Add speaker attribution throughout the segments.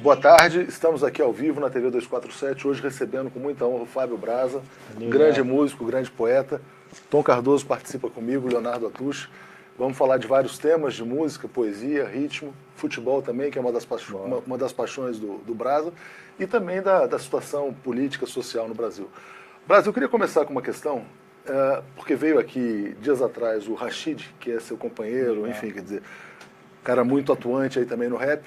Speaker 1: Boa tarde, estamos aqui ao vivo na TV 247, hoje recebendo com muita honra o Fábio Braza, grande músico, grande poeta. Tom Cardoso participa comigo, Leonardo Atush. Vamos falar de vários temas, de música, poesia, ritmo, futebol também, que é uma das paixões do Braza, e também da situação política, social no Brasil. Braza, eu queria começar com uma questão, porque veio aqui dias atrás o Rashid, que é seu companheiro, enfim, quer dizer, cara muito atuante aí também no rap.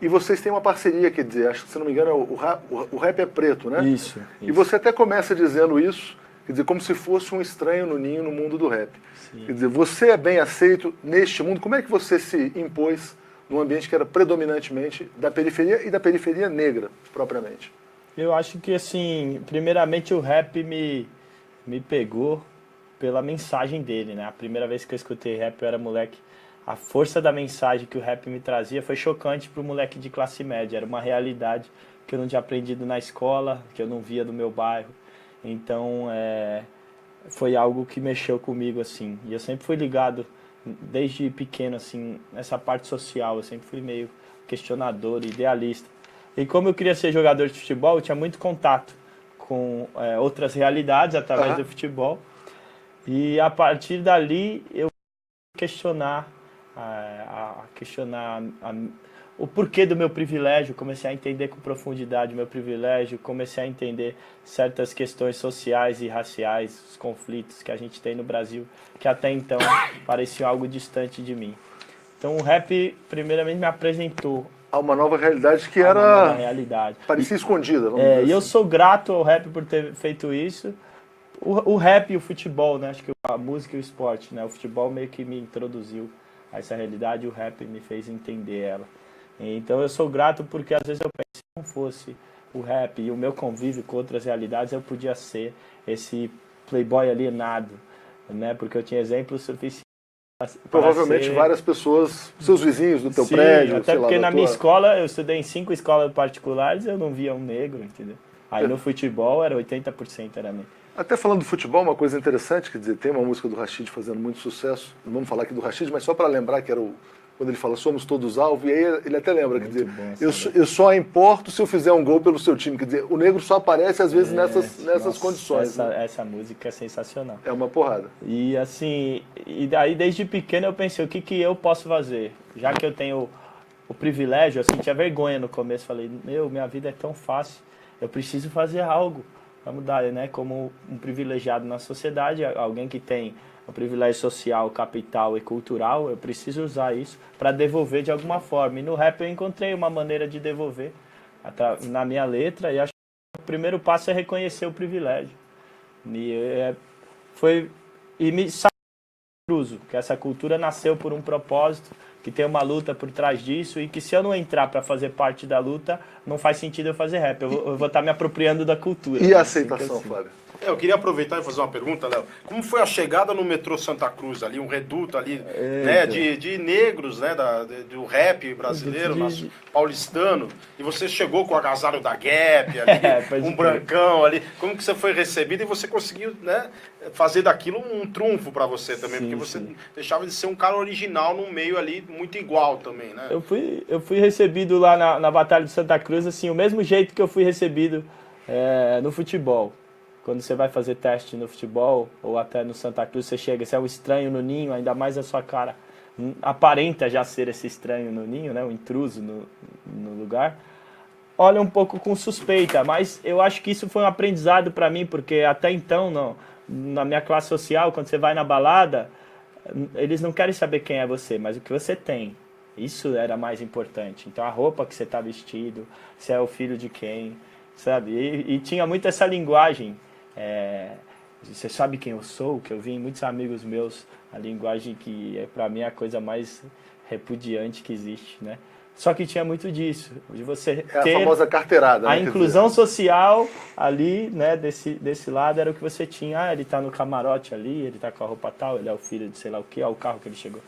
Speaker 1: E vocês têm uma parceria, quer dizer, acho que, se não me engano, o rap é preto, né?
Speaker 2: Isso.
Speaker 1: E você até começa dizendo isso, quer dizer, como se fosse um estranho no ninho no mundo do rap.
Speaker 2: Sim.
Speaker 1: Quer dizer, você é bem aceito neste mundo. Como é que você se impôs num ambiente que era predominantemente da periferia e da periferia negra, propriamente?
Speaker 2: Eu acho que, assim, primeiramente o rap me pegou pela mensagem dele, né? A primeira vez que eu escutei rap, eu era moleque. A força da mensagem que o rap me trazia foi chocante para o moleque de classe média. Era uma realidade que eu não tinha aprendido na escola, que eu não via do meu bairro. Então, foi algo que mexeu comigo, assim. E eu sempre fui ligado, desde pequeno, assim, nessa parte social. Eu sempre fui meio questionador, idealista. E como eu queria ser jogador de futebol, eu tinha muito contato com outras realidades através do futebol. E a partir dali, eu questionar o porquê do meu privilégio, comecei a entender com profundidade o meu privilégio, comecei a entender certas questões sociais e raciais, os conflitos que a gente tem no Brasil, que até então pareciam algo distante de mim. Então o rap, primeiramente, me apresentou
Speaker 1: a uma nova realidade que
Speaker 2: uma nova realidade.
Speaker 1: Parecia escondida, vamos dizer assim.
Speaker 2: E eu sou grato ao rap por ter feito isso. O rap e o futebol, né? Acho que a música e o esporte, né? O futebol meio que me introduziu a essa realidade e o rap me fez entender ela. Então eu sou grato porque às vezes eu penso, se não fosse o rap e o meu convívio com outras realidades, eu podia ser esse playboy alienado, né? Porque eu tinha exemplos suficientes.
Speaker 1: Provavelmente várias pessoas, seus vizinhos do teu prédio,
Speaker 2: até porque na minha escola, eu estudei em 5 escolas particulares, eu não via um negro, entendeu? Aí no futebol era 80% era negro.
Speaker 1: Até falando do futebol, uma coisa interessante, quer dizer, tem uma música do Rashid fazendo muito sucesso, não vamos falar aqui do Rashid, mas só para lembrar que era quando ele fala somos todos alvo, e aí ele até lembra, quer dizer, eu só importo se eu fizer um gol pelo seu time, quer dizer, o negro só aparece às vezes nessas condições.
Speaker 2: Essa música é sensacional.
Speaker 1: É uma porrada.
Speaker 2: E assim, e daí desde pequeno eu pensei, o que eu posso fazer? Já que eu tenho o privilégio, eu sentia vergonha no começo, falei, minha vida é tão fácil, eu preciso fazer algo. Vamos dar, né, como um privilegiado na sociedade, alguém que tem o privilégio social, capital e cultural, eu preciso usar isso para devolver de alguma forma. E no rap eu encontrei uma maneira de devolver na minha letra, e acho que o primeiro passo é reconhecer o privilégio. E me cruzo, que essa cultura nasceu por um propósito, que tem uma luta por trás disso, e que se eu não entrar para fazer parte da luta, não faz sentido eu fazer rap. Eu vou estar me apropriando da cultura.
Speaker 1: E a aceitação, Fábio?
Speaker 3: Eu queria aproveitar e fazer uma pergunta, Léo. Como foi a chegada no metrô Santa Cruz ali, um reduto ali, né, de negros, né, do rap brasileiro, paulistano, e você chegou com o agasalho da Gap ali, um brancão ali. Como que você foi recebido e você conseguiu, né, fazer daquilo um trunfo para você também, porque você deixava de ser um cara original num meio ali muito igual também, né?
Speaker 2: Eu fui recebido lá na Batalha de Santa Cruz, assim, o mesmo jeito que eu fui recebido no futebol. Quando você vai fazer teste no futebol, ou até no Santa Cruz, você chega, você é um estranho no ninho, ainda mais a sua cara aparenta já ser esse estranho no ninho, né, um intruso no lugar. Olha um pouco com suspeita, mas eu acho que isso foi um aprendizado para mim, porque até então, na minha classe social, quando você vai na balada, eles não querem saber quem é você, mas o que você tem. Isso era mais importante. Então a roupa que você está vestido, você é o filho de quem, sabe? E tinha muito essa linguagem. Você sabe quem eu sou? Que eu vi em muitos amigos meus, a linguagem que para mim é a coisa mais repudiante que existe, né? Só que tinha muito disso, de você ter
Speaker 1: a famosa carteirada,
Speaker 2: a inclusão social ali, né, desse lado era o que você tinha. Ele tá no camarote ali, ele tá com a roupa tal, ele é o filho de sei lá o que, o carro que ele chegou.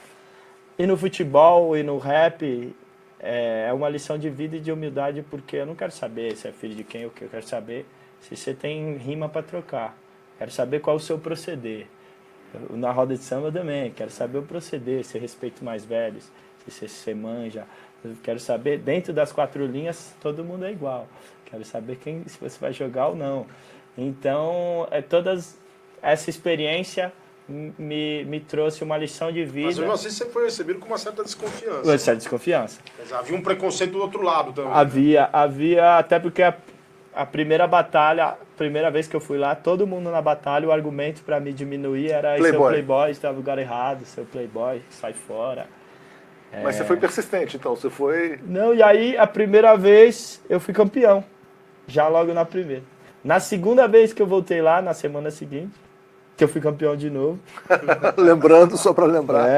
Speaker 2: E no futebol e no rap é uma lição de vida e de humildade, porque eu não quero saber se é filho de quem ou o que, eu quero saber se você tem rima para trocar. Quero saber qual é o seu proceder. Na roda de samba também, quero saber o proceder, se respeita mais velhos, se você manja, Eu quero saber, dentro das 4 linhas, todo mundo é igual. Quero saber se você vai jogar ou não. Então, essa experiência me trouxe uma lição de vida.
Speaker 3: Mas mesmo assim você foi recebido com uma certa desconfiança.
Speaker 2: Uma certa desconfiança.
Speaker 3: Mas havia um preconceito do outro lado também.
Speaker 2: Havia até porque a primeira batalha, a primeira vez que eu fui lá, todo mundo na batalha, o argumento para me diminuir era seu playboy está no lugar errado, seu playboy, sai fora.
Speaker 1: Mas você foi persistente, então, você foi...
Speaker 2: Não, e aí a primeira vez eu fui campeão, já logo na primeira. Na segunda vez que eu voltei lá, na semana seguinte, que eu fui campeão de novo.
Speaker 1: Lembrando, só para lembrar.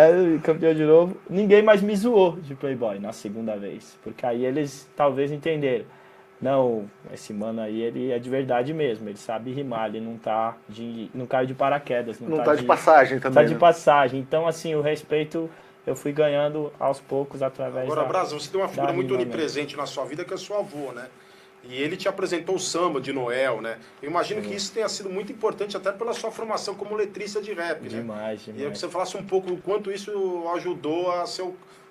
Speaker 2: Campeão de novo. Ninguém mais me zoou de playboy na segunda vez, porque aí eles talvez entenderam. Não, esse mano aí, ele é de verdade mesmo, ele sabe rimar, ele não caiu de paraquedas.
Speaker 1: Não tá de passagem também,
Speaker 2: tá de passagem. Então, assim, o respeito eu fui ganhando aos poucos através
Speaker 3: Agora, Brasa, você tem uma figura muito
Speaker 2: rima
Speaker 3: onipresente na sua vida, que é o seu avô, né? E ele te apresentou o samba de Noel, né? Eu imagino que isso tenha sido muito importante até pela sua formação como letrista de rap, né?
Speaker 2: Demais.
Speaker 3: E eu queria que você falasse um pouco o quanto isso ajudou a ser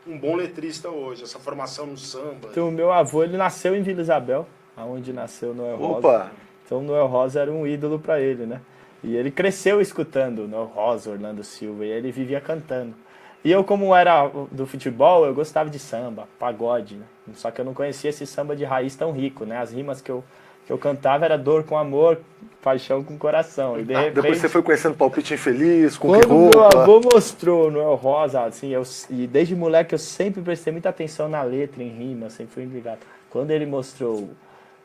Speaker 3: um bom letrista hoje, essa formação no samba.
Speaker 2: Então, o meu avô, ele nasceu em Vila Isabel, onde nasceu Noel Rosa.
Speaker 1: Opa!
Speaker 2: Então, Noel Rosa era um ídolo para ele, né? E ele cresceu escutando Noel Rosa, Orlando Silva, e ele vivia cantando. E eu, como era do futebol, eu gostava de samba, pagode, né? Só que eu não conhecia esse samba de raiz tão rico, né? As rimas que eu cantava era dor com amor, paixão com coração. E de repente,
Speaker 1: depois você foi conhecendo Palpite Infeliz, com
Speaker 2: quando
Speaker 1: que roupa?
Speaker 2: Meu avô mostrou Noel Rosa, assim, e desde moleque eu sempre prestei muita atenção na letra, em rima, sempre fui ligado. Quando ele mostrou: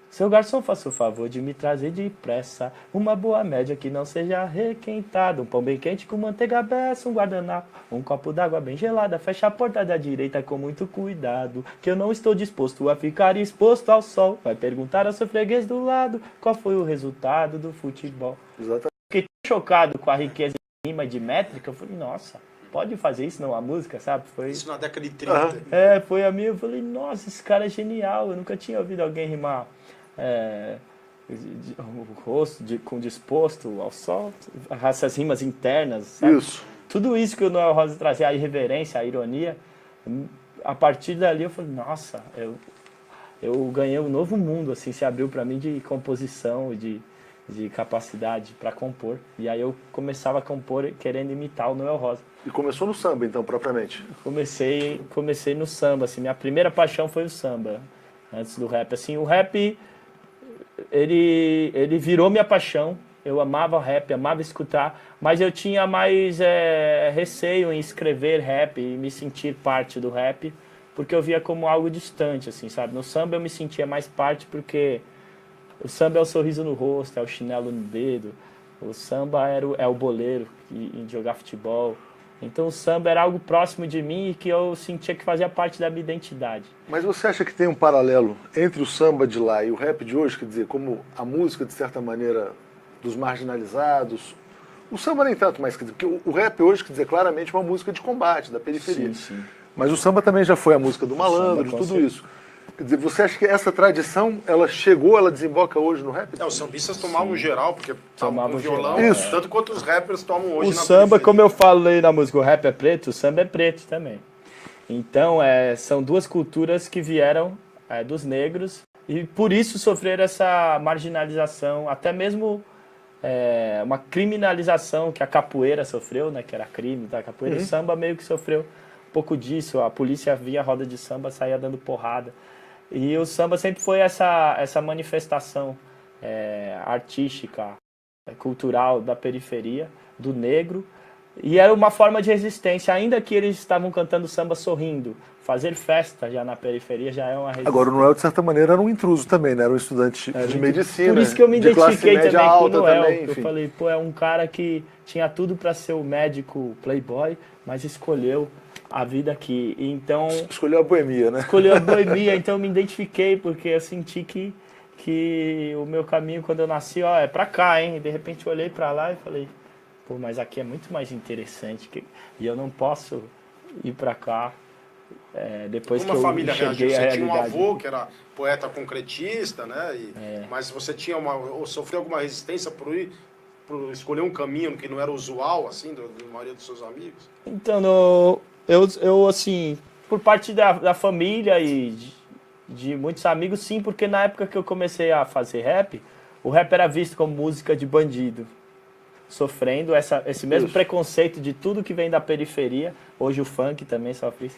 Speaker 2: seu garçom, faça o favor de me trazer depressa uma boa média que não seja requentada, um pão bem quente com manteiga beça, um guardanapo, um copo d'água bem gelada, fecha a porta da direita com muito cuidado, que eu não estou disposto a ficar exposto ao sol. Vai perguntar ao seu freguês do lado qual foi o resultado do futebol.
Speaker 1: Exatamente.
Speaker 2: Fiquei tão chocado com a riqueza de rima e de métrica, eu falei, nossa, pode fazer isso numa música, sabe?
Speaker 3: Isso na década de 30.
Speaker 2: Foi a minha, eu falei, nossa, esse cara é genial, eu nunca tinha ouvido alguém rimar o rosto com disposto ao sol, essas rimas internas, sabe?
Speaker 1: Isso.
Speaker 2: Tudo isso que o Noel Rosa trazia, a irreverência, a ironia, a partir dali eu falei, nossa, eu ganhei um novo mundo, assim, se abriu para mim de composição, de capacidade para compor. E aí eu começava a compor querendo imitar o Noel Rosa.
Speaker 1: E começou no samba, então, propriamente?
Speaker 2: Comecei no samba, assim, minha primeira paixão foi o samba, antes do rap. Assim, o rap, ele virou minha paixão. Eu amava rap, amava escutar, mas eu tinha mais receio em escrever rap e me sentir parte do rap, porque eu via como algo distante, assim, sabe? No samba eu me sentia mais parte porque o samba é o sorriso no rosto, é o chinelo no dedo, o samba é o boleiro em jogar futebol. Então o samba era algo próximo de mim e que eu sentia que fazia parte da minha identidade.
Speaker 1: Mas você acha que tem um paralelo entre o samba de lá e o rap de hoje? Quer dizer, como a música, de certa maneira, dos marginalizados, o samba nem tanto, mas quer dizer, porque o rap hoje, quer dizer, claramente uma música de combate, da periferia.
Speaker 2: Sim.
Speaker 1: Mas o samba também já foi a música do malandro, de tudo isso. Quer dizer, você acha que essa tradição, ela desemboca hoje no rap?
Speaker 3: Os sambistas tomavam geral, porque tomavam violão,
Speaker 1: isso.
Speaker 3: Tanto quanto os rappers tomam hoje
Speaker 2: na samba, periferia. Como eu falei na música, o rap é preto, o samba é preto também. Então, são duas culturas que vieram dos negros e por isso sofreram essa marginalização, até mesmo uma criminalização que a capoeira sofreu, né, que era crime da capoeira. O samba meio que sofreu um pouco disso, a polícia via a roda de samba, saía dando porrada. E o samba sempre foi essa manifestação artística, cultural da periferia, do negro. E era uma forma de resistência, ainda que eles estavam cantando samba sorrindo. Fazer festa já na periferia já é uma resistência.
Speaker 1: Agora o Noel, de certa maneira, era um intruso também, né? Era um estudante de medicina.
Speaker 2: Por isso que eu me identifiquei também com o Noel.
Speaker 1: Também,
Speaker 2: eu falei, é um cara que tinha tudo para ser o médico playboy, mas escolheu a vida aqui. Então,
Speaker 1: escolheu a boemia, né?
Speaker 2: Escolheu a boemia, então eu me identifiquei, porque eu senti que o meu caminho, quando eu nasci, é pra cá, hein? De repente eu olhei pra lá e falei, mas aqui é muito mais interessante, e eu não posso ir pra cá depois que eu
Speaker 3: família
Speaker 2: enxerguei a realidade.
Speaker 3: Você tinha um avô que era poeta concretista, né? Mas você tinha sofreu alguma resistência por escolher um caminho que não era usual, assim, da maioria dos seus amigos?
Speaker 2: Então, eu assim, por parte da família e de muitos amigos, sim, porque na época que eu comecei a fazer rap, o rap era visto como música de bandido, sofrendo esse mesmo preconceito de tudo que vem da periferia. Hoje o funk também sofre isso.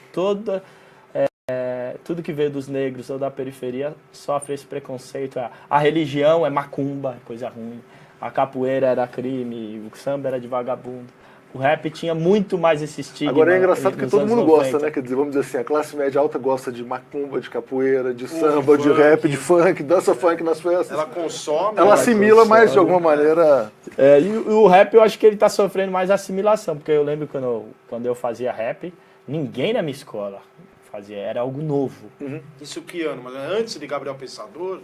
Speaker 2: Tudo que veio dos negros ou da periferia sofre esse preconceito. A religião é macumba, é coisa ruim. A capoeira era crime, o samba era de vagabundo. O rap tinha muito mais esse estigma.
Speaker 1: Agora é engraçado que todo mundo gosta, né? Quer dizer, vamos dizer assim, a classe média alta gosta de macumba, de capoeira, de samba, de rap, de funk, dança funk nas festas.
Speaker 3: Ela consome.
Speaker 1: Ela assimila, mas de alguma maneira...
Speaker 2: E o rap, eu acho que ele tá sofrendo mais assimilação, porque eu lembro quando eu fazia rap, ninguém na minha escola fazia, era algo novo.
Speaker 3: Isso que ano? Mas antes de Gabriel Pensador?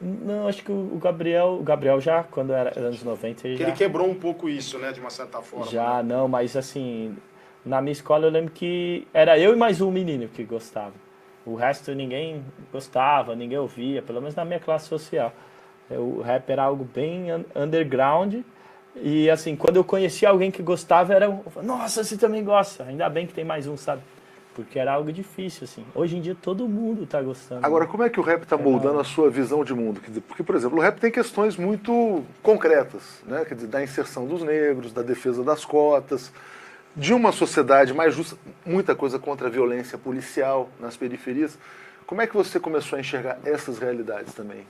Speaker 2: Não, acho que o Gabriel já, quando era anos 90,
Speaker 3: ele quebrou um pouco isso, né, de uma certa forma.
Speaker 2: Já, não, mas assim, na minha escola eu lembro que era eu e mais um menino que gostava. O resto ninguém gostava, ninguém ouvia, pelo menos na minha classe social. O rap era algo bem underground e assim, quando eu conhecia alguém que gostava, nossa, você também gosta, ainda bem que tem mais um, sabe? Porque era algo difícil, assim. Hoje em dia todo mundo está gostando.
Speaker 1: Agora, como é que o rap está moldando a sua visão de mundo? Quer dizer, porque, por exemplo, o rap tem questões muito concretas, né? Quer dizer, da inserção dos negros, da defesa das cotas, de uma sociedade mais justa, muita coisa contra a violência policial nas periferias. Como é que você começou a enxergar essas realidades também?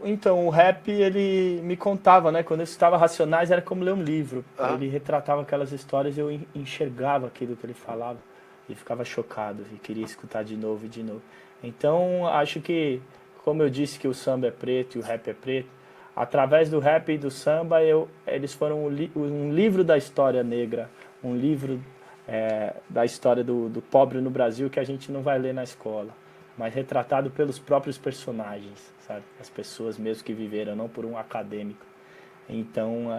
Speaker 2: Então, o rap, ele me contava, né? Quando eu estava Racionais, era como ler um livro. Ele retratava aquelas histórias e eu enxergava aquilo que ele falava. E ficava chocado e queria escutar de novo e de novo. Então, acho que, como eu disse que o samba é preto e o rap é preto, através do rap e do samba, eles foram um livro da história negra, um livro da história do pobre no Brasil que a gente não vai ler na escola, mas retratado pelos próprios personagens, sabe? As pessoas mesmo que viveram, não por um acadêmico. Então,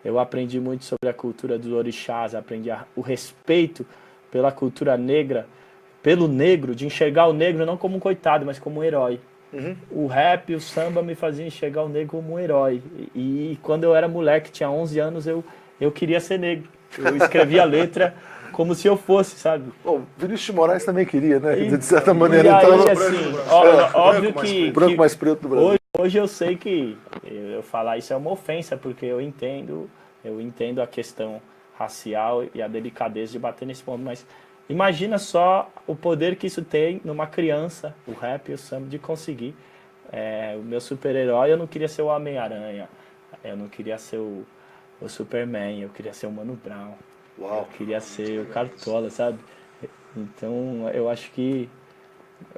Speaker 2: eu aprendi muito sobre a cultura dos orixás, aprendi o respeito pela cultura negra, pelo negro, de enxergar o negro não como um coitado, mas como um herói. O rap e o samba me faziam enxergar o negro como um herói. E quando eu era moleque, tinha 11 anos, eu queria ser negro. Eu escrevia a letra como se eu fosse, sabe?
Speaker 1: Bom, Vinícius de Moraes também queria, né? De certa maneira.
Speaker 2: E aí,
Speaker 1: então,
Speaker 2: assim, óbvio que...
Speaker 1: branco mais preto do Brasil.
Speaker 2: Hoje eu sei que eu falar isso é uma ofensa, porque eu entendo a questão racial e a delicadeza de bater nesse ponto, mas imagina só o poder que isso tem numa criança, o rap e o samba, de conseguir. O meu super-herói, eu não queria ser o Homem-Aranha, eu não queria ser o Superman, eu queria ser o Mano Brown.
Speaker 1: Uau.
Speaker 2: Eu queria ser o Cartola, sabe? Então, eu acho que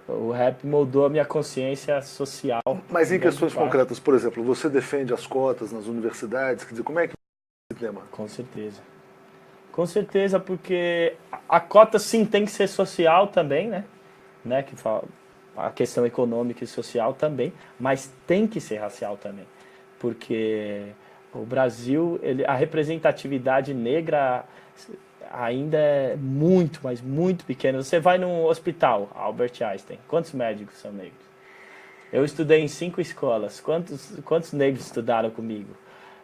Speaker 2: o rap moldou a minha consciência social.
Speaker 1: Mas em questões concretas, por exemplo, você defende as cotas nas universidades? Quer dizer, como é que é esse tema?
Speaker 2: Com certeza. Com certeza, porque a cota, sim, tem que ser social também, né? Que fala a questão econômica e social também, mas tem que ser racial também. Porque o Brasil, a representatividade negra ainda é muito, mas muito pequena. Você vai num hospital, Albert Einstein, quantos médicos são negros? Eu estudei em 5 escolas, quantos negros estudaram comigo?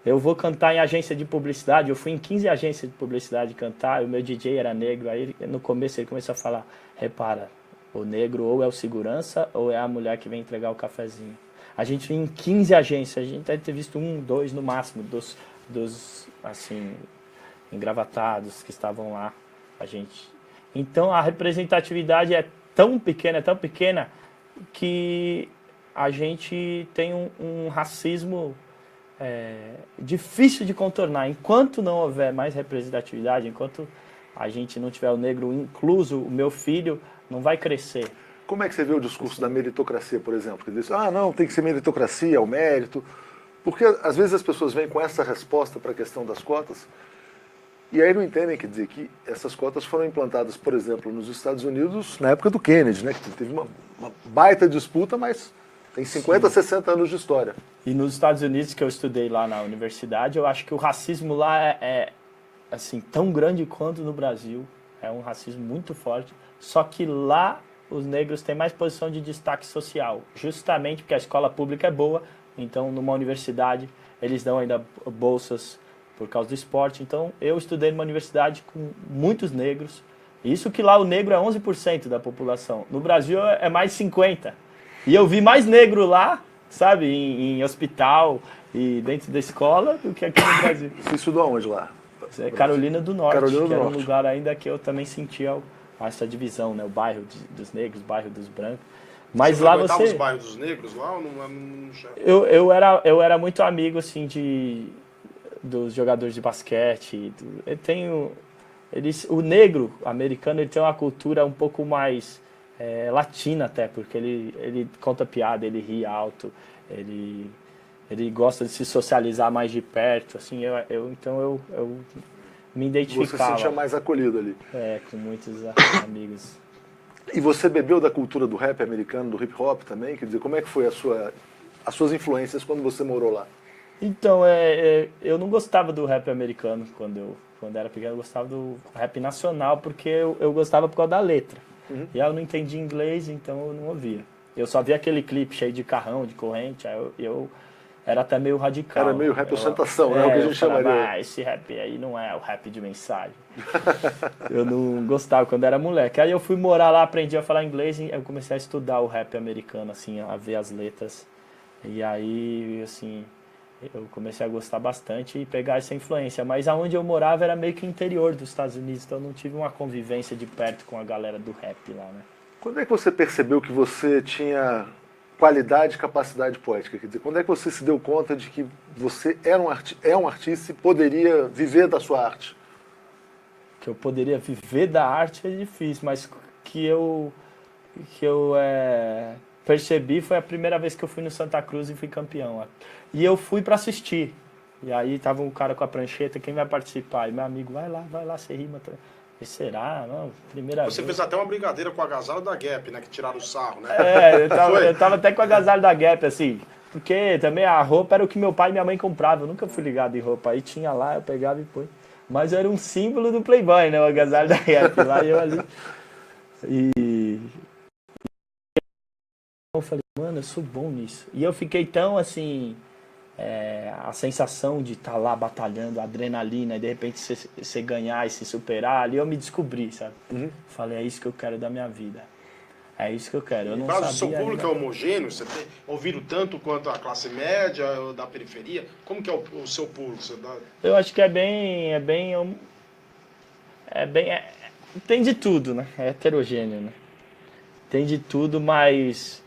Speaker 2: Eu vou cantar em agência de publicidade, eu fui em 15 agências de publicidade cantar, o meu DJ era negro, aí no começo ele começou a falar, repara, o negro ou é o segurança ou é a mulher que vem entregar o cafezinho. A gente foi em 15 agências, a gente deve ter visto 1, 2 no máximo, dos assim, engravatados que estavam lá, a gente. Então a representatividade é tão pequena que a gente tem um racismo difícil de contornar. Enquanto não houver mais representatividade, enquanto a gente não tiver o negro incluso, o meu filho não vai crescer.
Speaker 1: Como é que você vê o discurso da meritocracia, por exemplo? Que diz, não, tem que ser meritocracia, é o mérito. Porque às vezes as pessoas vêm com essa resposta para a questão das cotas e aí não entendem, quer dizer, que essas cotas foram implantadas, por exemplo, nos Estados Unidos na época do Kennedy, né? Que teve uma baita disputa, mas tem 50, sim, 60 anos de história.
Speaker 2: E nos Estados Unidos, que eu estudei lá na universidade, eu acho que o racismo lá é assim, tão grande quanto no Brasil. É um racismo muito forte. Só que lá os negros têm mais posição de destaque social. Justamente porque a escola pública é boa. Então, numa universidade, eles dão ainda bolsas por causa do esporte. Então, eu estudei numa universidade com muitos negros, Isso que lá o negro é 11% da população. No Brasil é mais 50%. E eu vi mais negro lá, sabe, em hospital e dentro da escola do que aqui no Brasil.
Speaker 1: Você estudou aonde lá?
Speaker 2: É Carolina do Norte,
Speaker 1: Carolina do
Speaker 2: que era um
Speaker 1: Norte.
Speaker 2: lugar ainda que eu também sentia essa divisão, né? O bairro dos negros, o bairro dos brancos. Mas
Speaker 3: Você
Speaker 2: lá
Speaker 3: frequentava
Speaker 2: você...
Speaker 3: os bairros dos negros lá ou não...
Speaker 2: Eu era muito amigo, assim, dos jogadores de basquete. Eu tenho... o negro americano, ele tem uma cultura um pouco mais latina até, porque ele conta piada, ele ri alto, ele gosta de se socializar mais de perto, assim, então eu me identificava.
Speaker 1: Você se sentia mais acolhido ali.
Speaker 2: Com muitos amigos.
Speaker 1: E você bebeu da cultura do rap americano, do hip hop também? Quer dizer, como é que foi as suas influências quando você morou lá?
Speaker 2: Então, eu não gostava do rap americano quando era pequeno, eu gostava do rap nacional, porque eu gostava por causa da letra.
Speaker 1: Uhum.
Speaker 2: E eu não entendia inglês, então eu não ouvia. Eu só via aquele clipe cheio de carrão, de corrente, aí eu era até meio radical.
Speaker 1: Era meio rap ostentação, né? O que a gente chamaria.
Speaker 2: Esse rap aí não é o rap de mensagem. Eu não gostava quando era moleque. Aí eu fui morar lá, aprendi a falar inglês e eu comecei a estudar o rap americano, assim, a ver as letras. E aí, assim, eu comecei a gostar bastante e pegar essa influência. Mas aonde eu morava era meio que interior dos Estados Unidos, então eu não tive uma convivência de perto com a galera do rap lá, né?
Speaker 1: Quando é que você percebeu que você tinha qualidade e capacidade poética? Quer dizer, quando é que você se deu conta de que você é um artista e poderia viver da sua arte?
Speaker 2: Que eu poderia viver da arte é difícil, mas que eu percebi foi a primeira vez que eu fui no Santa Cruz e fui campeão. E eu fui para assistir. E aí tava um cara com a prancheta, quem vai participar? E meu amigo, vai lá, você rima. E será? Não, primeira vez.
Speaker 3: Você fez até uma brincadeira com o agasalho da Gap, né? Que tiraram o sarro, né?
Speaker 2: Eu tava até com o agasalho da Gap, assim. Porque também a roupa era o que meu pai e minha mãe compravam. Eu nunca fui ligado em roupa. Aí tinha lá, eu pegava e põe. Mas era um símbolo do Playboy, né? O agasalho da Gap lá e eu ali. E eu falei, mano, eu sou bom nisso. E eu fiquei tão assim... a sensação de estar lá batalhando, a adrenalina, e de repente você ganhar e se superar, ali eu me descobri, sabe? Uhum. Falei, é isso que eu quero da minha vida. É isso que eu quero. Eu não sabia.
Speaker 3: O seu público é homogêneo? Você tem ouvido tanto quanto a classe média ou da periferia? Como que é o seu público?
Speaker 2: Eu acho que tem de tudo, né? É heterogêneo, né? Tem de tudo, mas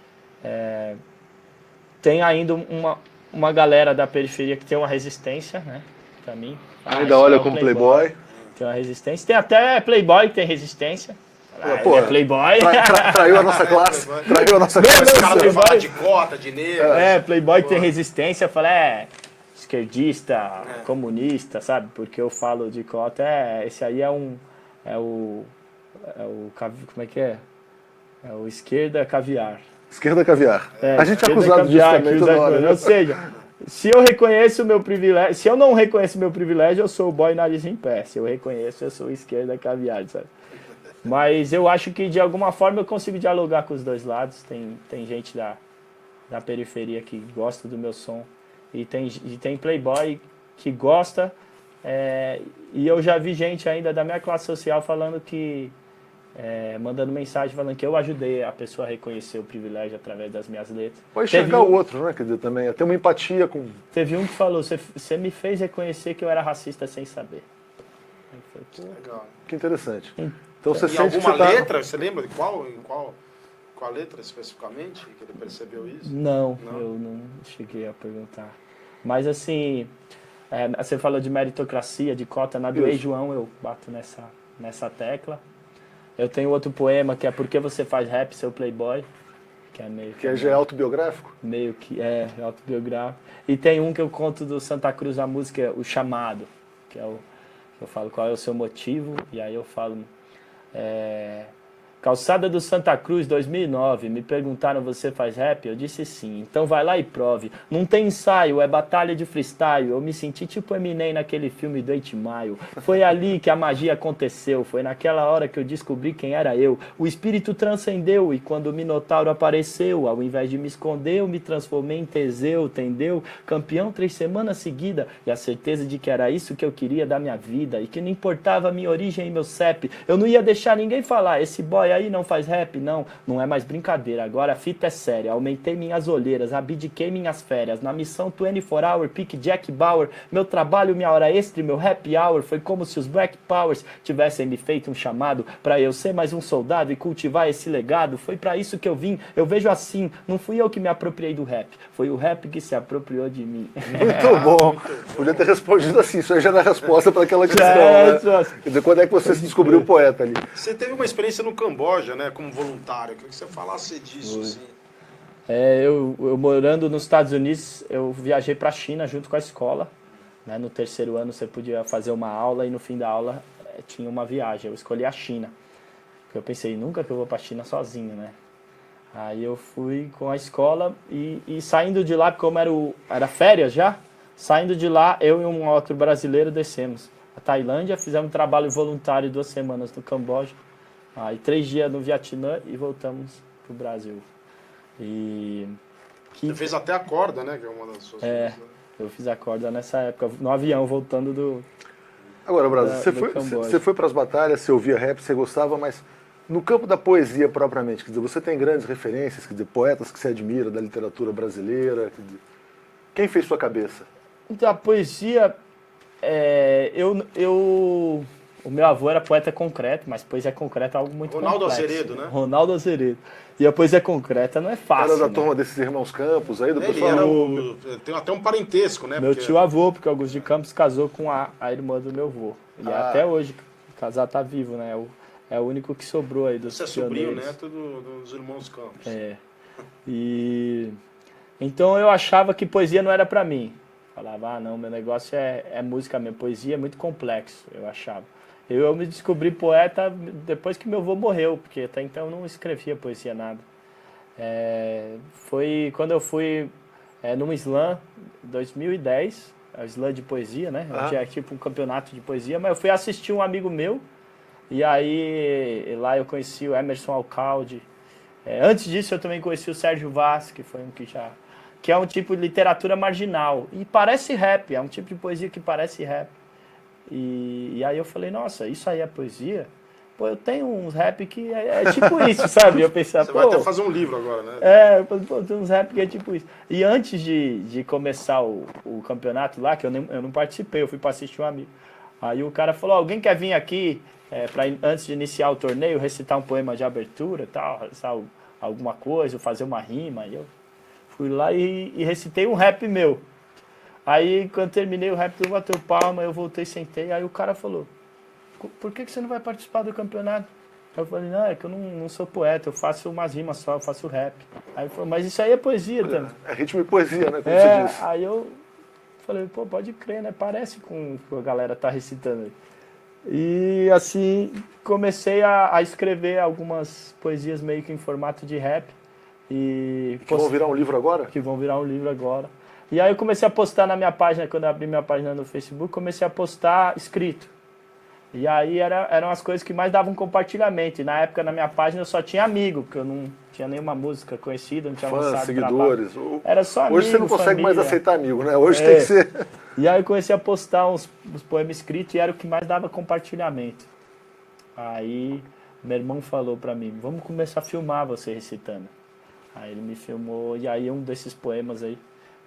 Speaker 2: tem ainda uma galera da periferia que tem uma resistência, né? Pra mim.
Speaker 1: Ainda olha como Playboy.
Speaker 2: Tem uma resistência. Tem até Playboy que tem resistência.
Speaker 1: Pô,
Speaker 2: é Playboy.
Speaker 1: Traiu a nossa classe. Traiu a nossa classe.
Speaker 3: Os caras vão falar de cota, de negro.
Speaker 2: Playboy que tem resistência. Eu falo, esquerdista, comunista, sabe? Porque eu falo de cota. Esse aí é o como é que é? É o esquerda caviar.
Speaker 1: Esquerda caviar. A gente é acusado disso também toda hora. Né?
Speaker 2: Ou seja, se eu reconheço o meu privilégio, se eu não reconheço o meu privilégio, eu sou o boy nariz em pé. Se eu reconheço, eu sou esquerda caviar, sabe? Mas eu acho que de alguma forma eu consigo dialogar com os dois lados. Tem gente da periferia que gosta do meu som e tem Playboy que gosta. E eu já vi gente ainda da minha classe social falando que mandando mensagem falando que eu ajudei a pessoa a reconhecer o privilégio através das minhas letras.
Speaker 1: Pode enxergar o outro, né? Quer dizer, também ter uma empatia com...
Speaker 2: Teve um que falou, você me fez reconhecer que eu era racista sem saber.
Speaker 3: Legal.
Speaker 1: Que interessante. Então você
Speaker 3: e
Speaker 1: sente
Speaker 3: alguma
Speaker 1: que você
Speaker 3: letra, você lembra de qual letra especificamente que ele percebeu isso?
Speaker 2: Não, eu não cheguei a perguntar. Mas assim, você falou de meritocracia, de cota, na do Ei João eu bato nessa tecla. Eu tenho outro poema que é Por que você faz rap, seu Playboy? Que é meio que...
Speaker 1: já é autobiográfico?
Speaker 2: Meio que autobiográfico. E tem um que eu conto do Santa Cruz, a música O Chamado, que é eu falo qual é o seu motivo, e aí eu falo Calçada do Santa Cruz, 2009. Me perguntaram, você faz rap? Eu disse sim. Então vai lá e prove. Não tem ensaio, é batalha de freestyle. Eu me senti tipo Eminem naquele filme do 8 Mile. Foi ali que a magia aconteceu. Foi naquela hora que eu descobri quem era eu. O espírito transcendeu e quando o Minotauro apareceu, ao invés de me esconder, eu me transformei em Teseu, entendeu? Campeão 3 semanas seguidas e a certeza de que era isso que eu queria da minha vida e que não importava a minha origem e meu CEP. Eu não ia deixar ninguém falar, esse boy aí não faz rap, não é mais brincadeira, agora a fita é séria, aumentei minhas olheiras, abdiquei minhas férias, na missão 24 Hour, pique Jack Bauer, meu trabalho, minha hora extra e meu happy hour, foi como se os Black Powers tivessem me feito um chamado pra eu ser mais um soldado e cultivar esse legado, foi pra isso que eu vim, eu vejo assim, não fui eu que me apropriei do rap, foi o rap que se apropriou de mim.
Speaker 1: Muito bom, podia ter respondido assim, isso aí já era a resposta para aquela questão, né? Quer dizer, quando é que você se descobriu o poeta ali?
Speaker 3: Você teve uma experiência no Camboja, né, como voluntário. Eu queria que você falasse disso. Assim.
Speaker 2: Eu morando nos Estados Unidos, eu viajei para a China junto com a escola. Né? No terceiro ano você podia fazer uma aula e no fim da aula tinha uma viagem. Eu escolhi a China. Porque eu pensei, nunca que eu vou para a China sozinho, né? Aí eu fui com a escola e saindo de lá, como era férias já, saindo de lá, eu e um outro brasileiro descemos a Tailândia, fizemos um trabalho voluntário 2 semanas no Camboja. Aí 3 dias no Vietnã e voltamos pro Brasil.
Speaker 3: Você fez até a corda, né? Que é uma das suas coisas, né?
Speaker 2: Eu fiz a corda nessa época, no avião, voltando do...
Speaker 1: Agora, Brasa, você foi para as batalhas, você ouvia rap, você gostava, mas no campo da poesia propriamente, quer dizer, você tem grandes referências, quer dizer, poetas que você admira da literatura brasileira, quer dizer, quem fez sua cabeça?
Speaker 2: Então, a poesia, o meu avô era poeta concreto, mas poesia concreta é algo muito
Speaker 3: Ronaldo
Speaker 2: complexo.
Speaker 3: Azeredo, né?
Speaker 2: Ronaldo Azeredo. E a poesia concreta não é fácil.
Speaker 1: Era da
Speaker 2: né?
Speaker 1: turma desses irmãos Campos aí, do
Speaker 3: Ele
Speaker 1: pessoal?
Speaker 3: tem até um parentesco, né?
Speaker 2: Meu tio avô, porque Augusto de Campos casou com a irmã do meu avô. E até hoje, casar tá vivo, né? É o único que sobrou aí dos
Speaker 3: Você é sobrinho,
Speaker 2: pioneiros.
Speaker 3: neto dos irmãos Campos.
Speaker 2: Então eu achava que poesia não era pra mim. Falava, não, meu negócio é música mesmo. Poesia é muito complexo, eu achava. Eu me descobri poeta depois que meu avô morreu, porque até então eu não escrevia poesia nada. Foi quando eu fui num slam, 2010, o slam de poesia, né? Onde é tipo um campeonato de poesia, mas eu fui assistir um amigo meu, e aí lá eu conheci o Emerson Alcalde. Antes disso eu também conheci o Sérgio Vaz, que foi um que é um tipo de literatura marginal. E parece rap, é um tipo de poesia que parece rap. E aí eu falei, nossa, isso aí é poesia? Pô, eu tenho uns rap que é tipo isso, sabe? Eu pensei,
Speaker 3: Você vai até fazer um livro agora, né?
Speaker 2: Pô, tem uns rap que é tipo isso. E antes de começar o campeonato lá, que eu não participei, eu fui para assistir um amigo. Aí o cara falou, alguém quer vir aqui, antes de iniciar o torneio, recitar um poema de abertura, tal, recitar alguma coisa, fazer uma rima. E eu fui lá e recitei um rap meu. Aí, quando terminei o rap, eu bateu palma, eu voltei, sentei, aí o cara falou, por que você não vai participar do campeonato? Eu falei, não, é que eu não sou poeta, eu faço umas rimas só, eu faço rap. Aí ele falou, mas isso aí é poesia também.
Speaker 1: É ritmo e poesia, né, como você disse.
Speaker 2: Aí eu falei, pô, pode crer, né, parece com o que a galera tá recitando aí. E assim, comecei a escrever algumas poesias meio que em formato de rap.
Speaker 1: Que vão virar um livro agora?
Speaker 2: Que vão virar um livro agora. E aí eu comecei a postar na minha página, quando eu abri minha página no Facebook, comecei a postar escrito. E aí eram as coisas que mais davam compartilhamento. E na época na minha página eu só tinha amigo, porque eu não tinha nenhuma música conhecida, não tinha lançado
Speaker 1: seguidores.
Speaker 2: Era só amigo,
Speaker 1: hoje você não consegue
Speaker 2: família.
Speaker 1: mais aceitar amigo, né? Hoje tem que ser...
Speaker 2: E aí eu comecei a postar uns poemas escritos e era o que mais dava compartilhamento. Aí meu irmão falou pra mim, vamos começar a filmar você recitando. Aí ele me filmou e aí um desses poemas aí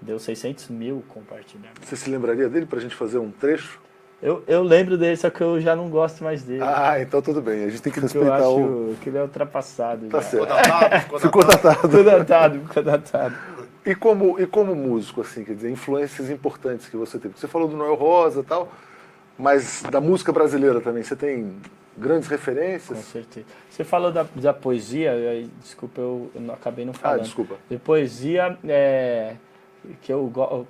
Speaker 2: deu 600 mil compartilhamentos.
Speaker 1: Você se lembraria dele pra gente fazer um trecho?
Speaker 2: Eu lembro dele, só que eu já não gosto mais dele.
Speaker 1: Então tudo bem. A gente tem que
Speaker 2: porque
Speaker 1: respeitar
Speaker 2: eu acho que ele é ultrapassado.
Speaker 1: Tá
Speaker 2: já.
Speaker 1: certo.
Speaker 3: Ficou datado.
Speaker 2: Ficou datado.
Speaker 1: E como músico, assim, quer dizer, influências importantes que você teve? Você falou do Noel Rosa e tal, mas da música brasileira também, você tem grandes referências?
Speaker 2: Com certeza. Você falou da poesia, desculpa, eu acabei não falando.
Speaker 1: Desculpa.
Speaker 2: De poesia, que eu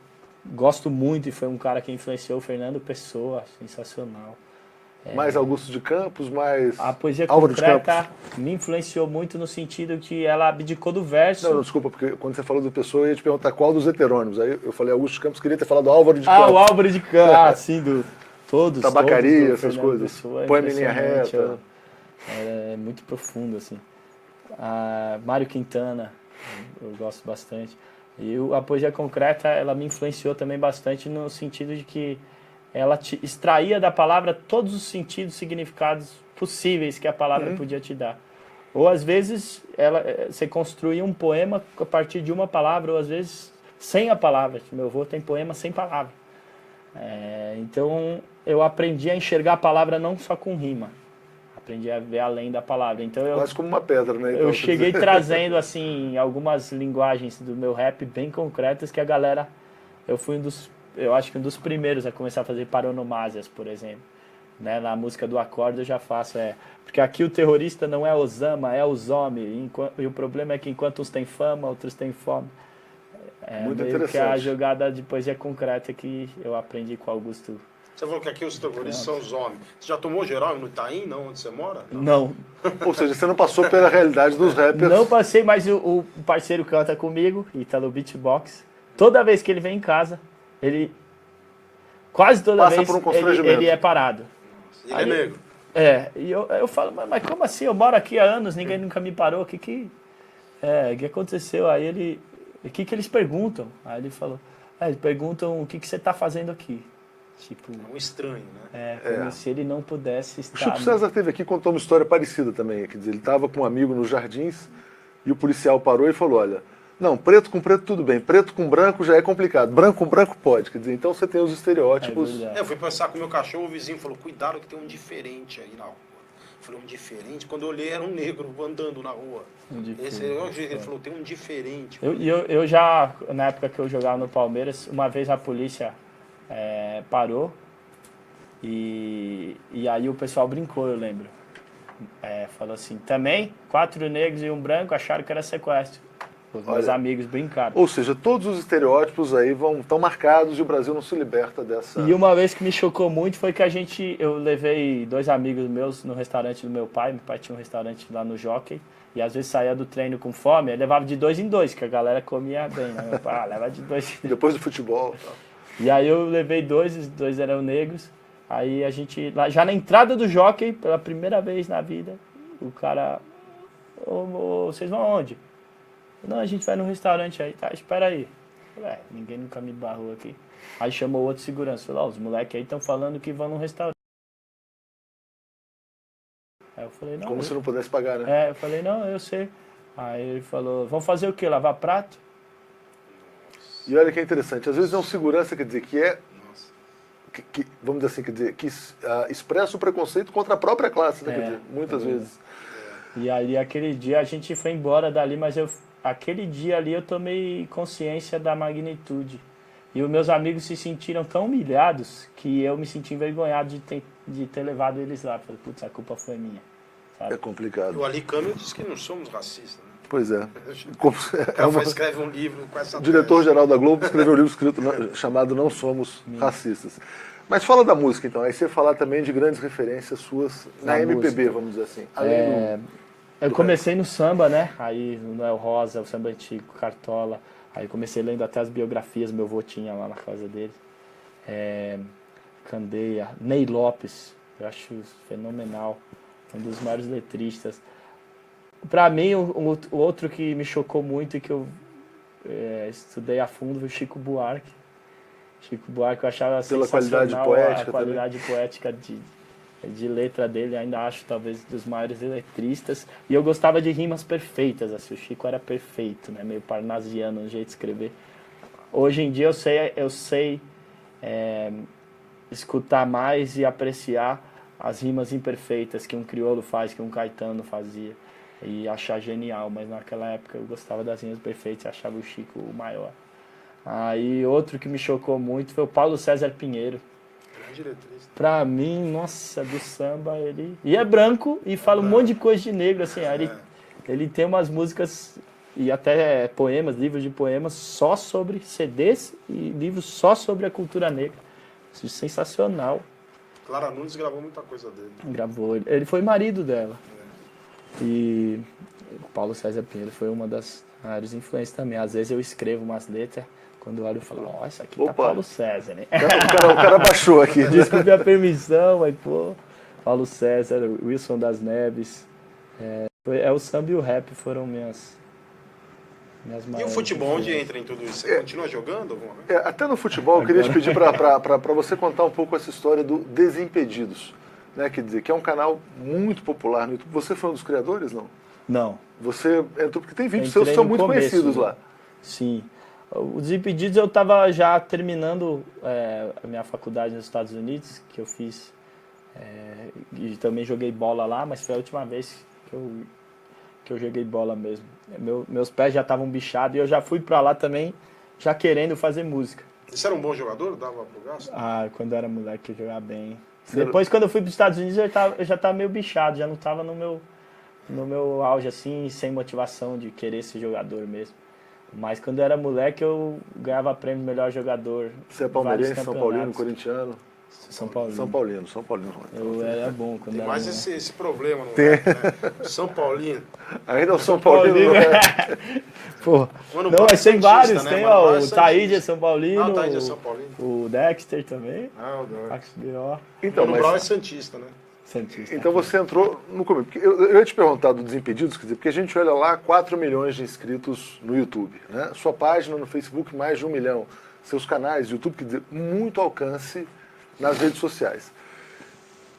Speaker 2: gosto muito, e foi um cara que influenciou o Fernando Pessoa, sensacional.
Speaker 1: Mais Augusto de Campos, mais
Speaker 2: A poesia
Speaker 1: Álvaro de
Speaker 2: concreta
Speaker 1: Campos?
Speaker 2: me influenciou muito no sentido que ela abdicou do verso.
Speaker 1: Não, desculpa, porque quando você falou do Pessoa, eu ia te perguntar qual dos heterônimos. Aí eu falei Augusto de Campos, queria ter falado Álvaro de
Speaker 2: Ah,
Speaker 1: Campos.
Speaker 2: o Álvaro de Campos, sim, todos.
Speaker 1: Tabacaria,
Speaker 2: todos do
Speaker 1: essas
Speaker 2: Fernando
Speaker 1: coisas.
Speaker 2: Pessoa, é
Speaker 1: Poema em linha
Speaker 2: impressionante,
Speaker 1: reta.
Speaker 2: É muito profundo, assim. Mário Quintana, eu gosto bastante. E a poesia concreta, ela me influenciou também bastante no sentido de que ela extraía da palavra todos os sentidos, significados possíveis que a palavra podia te dar. Ou às vezes você construía um poema a partir de uma palavra, ou às vezes sem a palavra. Meu avô tem poema sem palavra. Então eu aprendi a enxergar a palavra não só com rima. Aprendi a ver além da palavra. Então
Speaker 1: Quase como uma pedra, né? Então,
Speaker 2: eu cheguei trazendo assim algumas linguagens do meu rap bem concretas que a galera... Eu acho que um dos primeiros a começar a fazer paronomásias, por exemplo. Né? Na música do acorde eu já faço, porque aqui o terrorista não é Osama, é os homens. E o problema é que enquanto uns têm fama, outros têm fome.
Speaker 1: Muito
Speaker 2: meio
Speaker 1: interessante.
Speaker 2: que a jogada de poesia concreta que eu aprendi com o Augusto.
Speaker 3: Você falou que aqui os terroristas são os homens. Você já tomou geral no Itaim, não, onde você mora?
Speaker 2: Não.
Speaker 1: Ou seja, você não passou pela realidade dos rappers.
Speaker 2: Não passei, mas o parceiro canta comigo, Italo Beatbox. Toda vez que ele vem em casa, ele... Quase toda
Speaker 1: Passa
Speaker 2: vez
Speaker 1: por um constrangimento.
Speaker 2: ele é parado.
Speaker 3: Ele é negro.
Speaker 2: E eu falo, mas como assim? Eu moro aqui há anos, ninguém nunca me parou. O que aconteceu? Aí ele... O que eles perguntam? Aí ele falou... eles perguntam o que você está fazendo aqui. Tipo...
Speaker 3: É um estranho, né?
Speaker 2: Como se ele não pudesse estar...
Speaker 1: O Chico César esteve aqui e contou uma história parecida também. Quer dizer, ele estava com um amigo nos jardins e o policial parou e falou, olha... Não, preto com preto tudo bem, preto com branco já é complicado, branco com branco pode, quer dizer, então você tem os estereótipos.
Speaker 2: É
Speaker 3: eu fui passear com o meu cachorro, o vizinho falou, cuidado que tem um diferente aí na rua. Eu falei, um diferente? Quando eu olhei era um negro andando na rua. Ele falou, tem um diferente.
Speaker 2: Eu já, na época que eu jogava no Palmeiras, uma vez a polícia parou e aí o pessoal brincou, eu lembro. Falou assim, também 4 negros e um branco acharam que era sequestro. Os meus amigos brincaram.
Speaker 1: Ou seja, todos os estereótipos aí estão marcados e o Brasil não se liberta dessa...
Speaker 2: E uma vez que me chocou muito foi que eu levei 2 amigos meus no restaurante do meu pai tinha um restaurante lá no Jockey, e às vezes saía do treino com fome, eu levava de 2 em 2, que a galera comia bem, né? Meu pai, leva de 2 em 2.
Speaker 1: Depois do futebol.
Speaker 2: E aí eu levei 2, os 2 eram negros, aí a gente, já na entrada do Jockey, pela primeira vez na vida, o cara, vocês vão aonde? Não, a gente vai num restaurante aí, tá, espera aí. Ninguém nunca me barrou aqui. Aí chamou outro segurança, falou, os moleques aí estão falando que vão num restaurante. Aí eu falei, não.
Speaker 1: Como se não pudesse pagar, né?
Speaker 2: Eu falei, não, eu sei. Aí ele falou, vamos fazer o quê? Lavar prato?
Speaker 1: E olha que é interessante, às vezes é um segurança, quer dizer, que vamos dizer assim, quer dizer, que expressa o preconceito contra a própria classe, né? Quer dizer, muitas vezes.
Speaker 2: E aí aquele dia a gente foi embora dali, mas aquele dia ali eu tomei consciência da magnitude. E os meus amigos se sentiram tão humilhados que eu me senti envergonhado de ter levado eles lá. Falei, putz, a culpa foi minha. Sabe?
Speaker 1: É complicado.
Speaker 3: O Ali Câmara disse que não somos racistas, né?
Speaker 1: Pois é.
Speaker 3: Escreve um livro com essa...
Speaker 1: O diretor-geral da Globo escreveu um livro chamado Não Somos Racistas. Mas fala da música, então. Aí você falar também de grandes referências suas na MPB, vamos dizer assim. Além
Speaker 2: eu comecei no samba, né? Aí no Noel Rosa, o samba antigo, Cartola. Aí comecei lendo até as biografias, meu avô tinha lá na casa dele. Candeia, Ney Lopes, eu acho fenomenal. Um dos maiores letristas. Pra mim, o outro que me chocou muito e que eu estudei a fundo foi o Chico Buarque. Chico Buarque eu achava
Speaker 1: pela
Speaker 2: sensacional
Speaker 1: qualidade poética,
Speaker 2: a qualidade poética de letra dele, ainda acho talvez dos maiores letristas, e eu gostava de rimas perfeitas, assim, o Chico era perfeito, né, meio parnasiano no jeito de escrever. Hoje em dia eu sei escutar mais e apreciar as rimas imperfeitas que um crioulo faz, que um Caetano fazia, e achar genial, mas naquela época eu gostava das rimas perfeitas e achava o Chico o maior. Aí outro que me chocou muito foi o Paulo César Pinheiro. Pra mim, nossa, do samba, ele... E é branco e fala um monte de coisa de negro, assim. Ele tem umas músicas e até poemas, livros de poemas só sobre CDs e livros só sobre a cultura negra. Isso é sensacional.
Speaker 3: Clara Nunes gravou muita coisa dele.
Speaker 2: Gravou. Ele foi marido dela. E o Paulo César Pinheiro foi uma das maiores influências também. Às vezes eu escrevo umas letras, quando eu olho eu falo, ó, isso aqui tá Paulo César, né?
Speaker 1: O cara baixou aqui.
Speaker 2: Desculpe a permissão, mas pô, Paulo César, Wilson das Neves, o samba e o rap foram minhas
Speaker 3: E o futebol, onde entra em tudo isso? Você continua jogando alguma vez?
Speaker 1: Até no futebol, eu queria te pedir para você contar um pouco essa história do Desimpedidos, né? Quer dizer, que é um canal muito popular no YouTube. Você foi um dos criadores, não?
Speaker 2: Não.
Speaker 1: Você entrou, porque tem vídeos seus que são muito conhecidos lá.
Speaker 2: Sim. O Desimpedidos eu estava já terminando a minha faculdade nos Estados Unidos, que eu fiz, e também joguei bola lá, mas foi a última vez que eu joguei bola mesmo. Meus pés já estavam bichados e eu já fui pra lá também, já querendo fazer música.
Speaker 3: Você era um bom jogador? Dava pro gasto?
Speaker 2: Ah, quando eu era moleque eu jogava bem. Depois, quando eu fui pros Estados Unidos, eu já tava meio bichado, já não tava no meu auge, assim, sem motivação de querer ser jogador mesmo. Mas quando eu era moleque, eu ganhava prêmio de melhor jogador.
Speaker 1: Você é palmeirense, São Paulino, corintiano?
Speaker 2: São Paulino.
Speaker 1: São Paulino.
Speaker 2: Eu era bom quando
Speaker 3: Tem mais esse problema, não
Speaker 1: tem.
Speaker 3: É? Né? São Paulino.
Speaker 1: Ainda é o São Paulino.
Speaker 2: Pô,
Speaker 3: Mano,
Speaker 2: não, mas tem vários.
Speaker 3: Né?
Speaker 2: Tem
Speaker 3: Mano,
Speaker 2: o Taíde é São Paulino.
Speaker 3: O Taíde é São Paulino.
Speaker 2: O Dexter também.
Speaker 3: O
Speaker 2: Dexter.
Speaker 1: Então,
Speaker 3: Mano Brown é Santista, né?
Speaker 2: Santista.
Speaker 1: Então você entrou no começo. Eu ia te perguntar do Desimpedidos, quer dizer, porque a gente olha lá 4 milhões de inscritos no YouTube, né? Sua página no Facebook, mais de 1 milhão. Seus canais do YouTube, quer dizer, muito alcance nas redes sociais.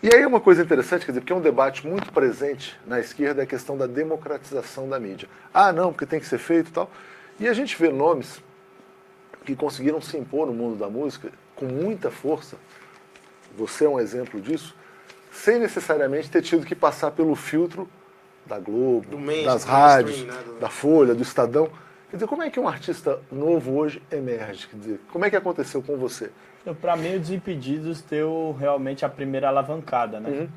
Speaker 1: E aí uma coisa interessante, quer dizer, porque é um debate muito presente na esquerda, é a questão da democratização da mídia. Ah, não, porque tem que ser feito e tal. E a gente vê nomes que conseguiram se impor no mundo da música com muita força, você é um exemplo disso, sem necessariamente ter tido que passar pelo filtro da Globo, das rádios, né? Da Folha, do Estadão. Quer dizer, como é que um artista novo hoje emerge? Quer dizer, como é que aconteceu com você?
Speaker 2: Para mim, o Desimpedidos deu realmente a primeira alavancada, né?
Speaker 1: Uhum.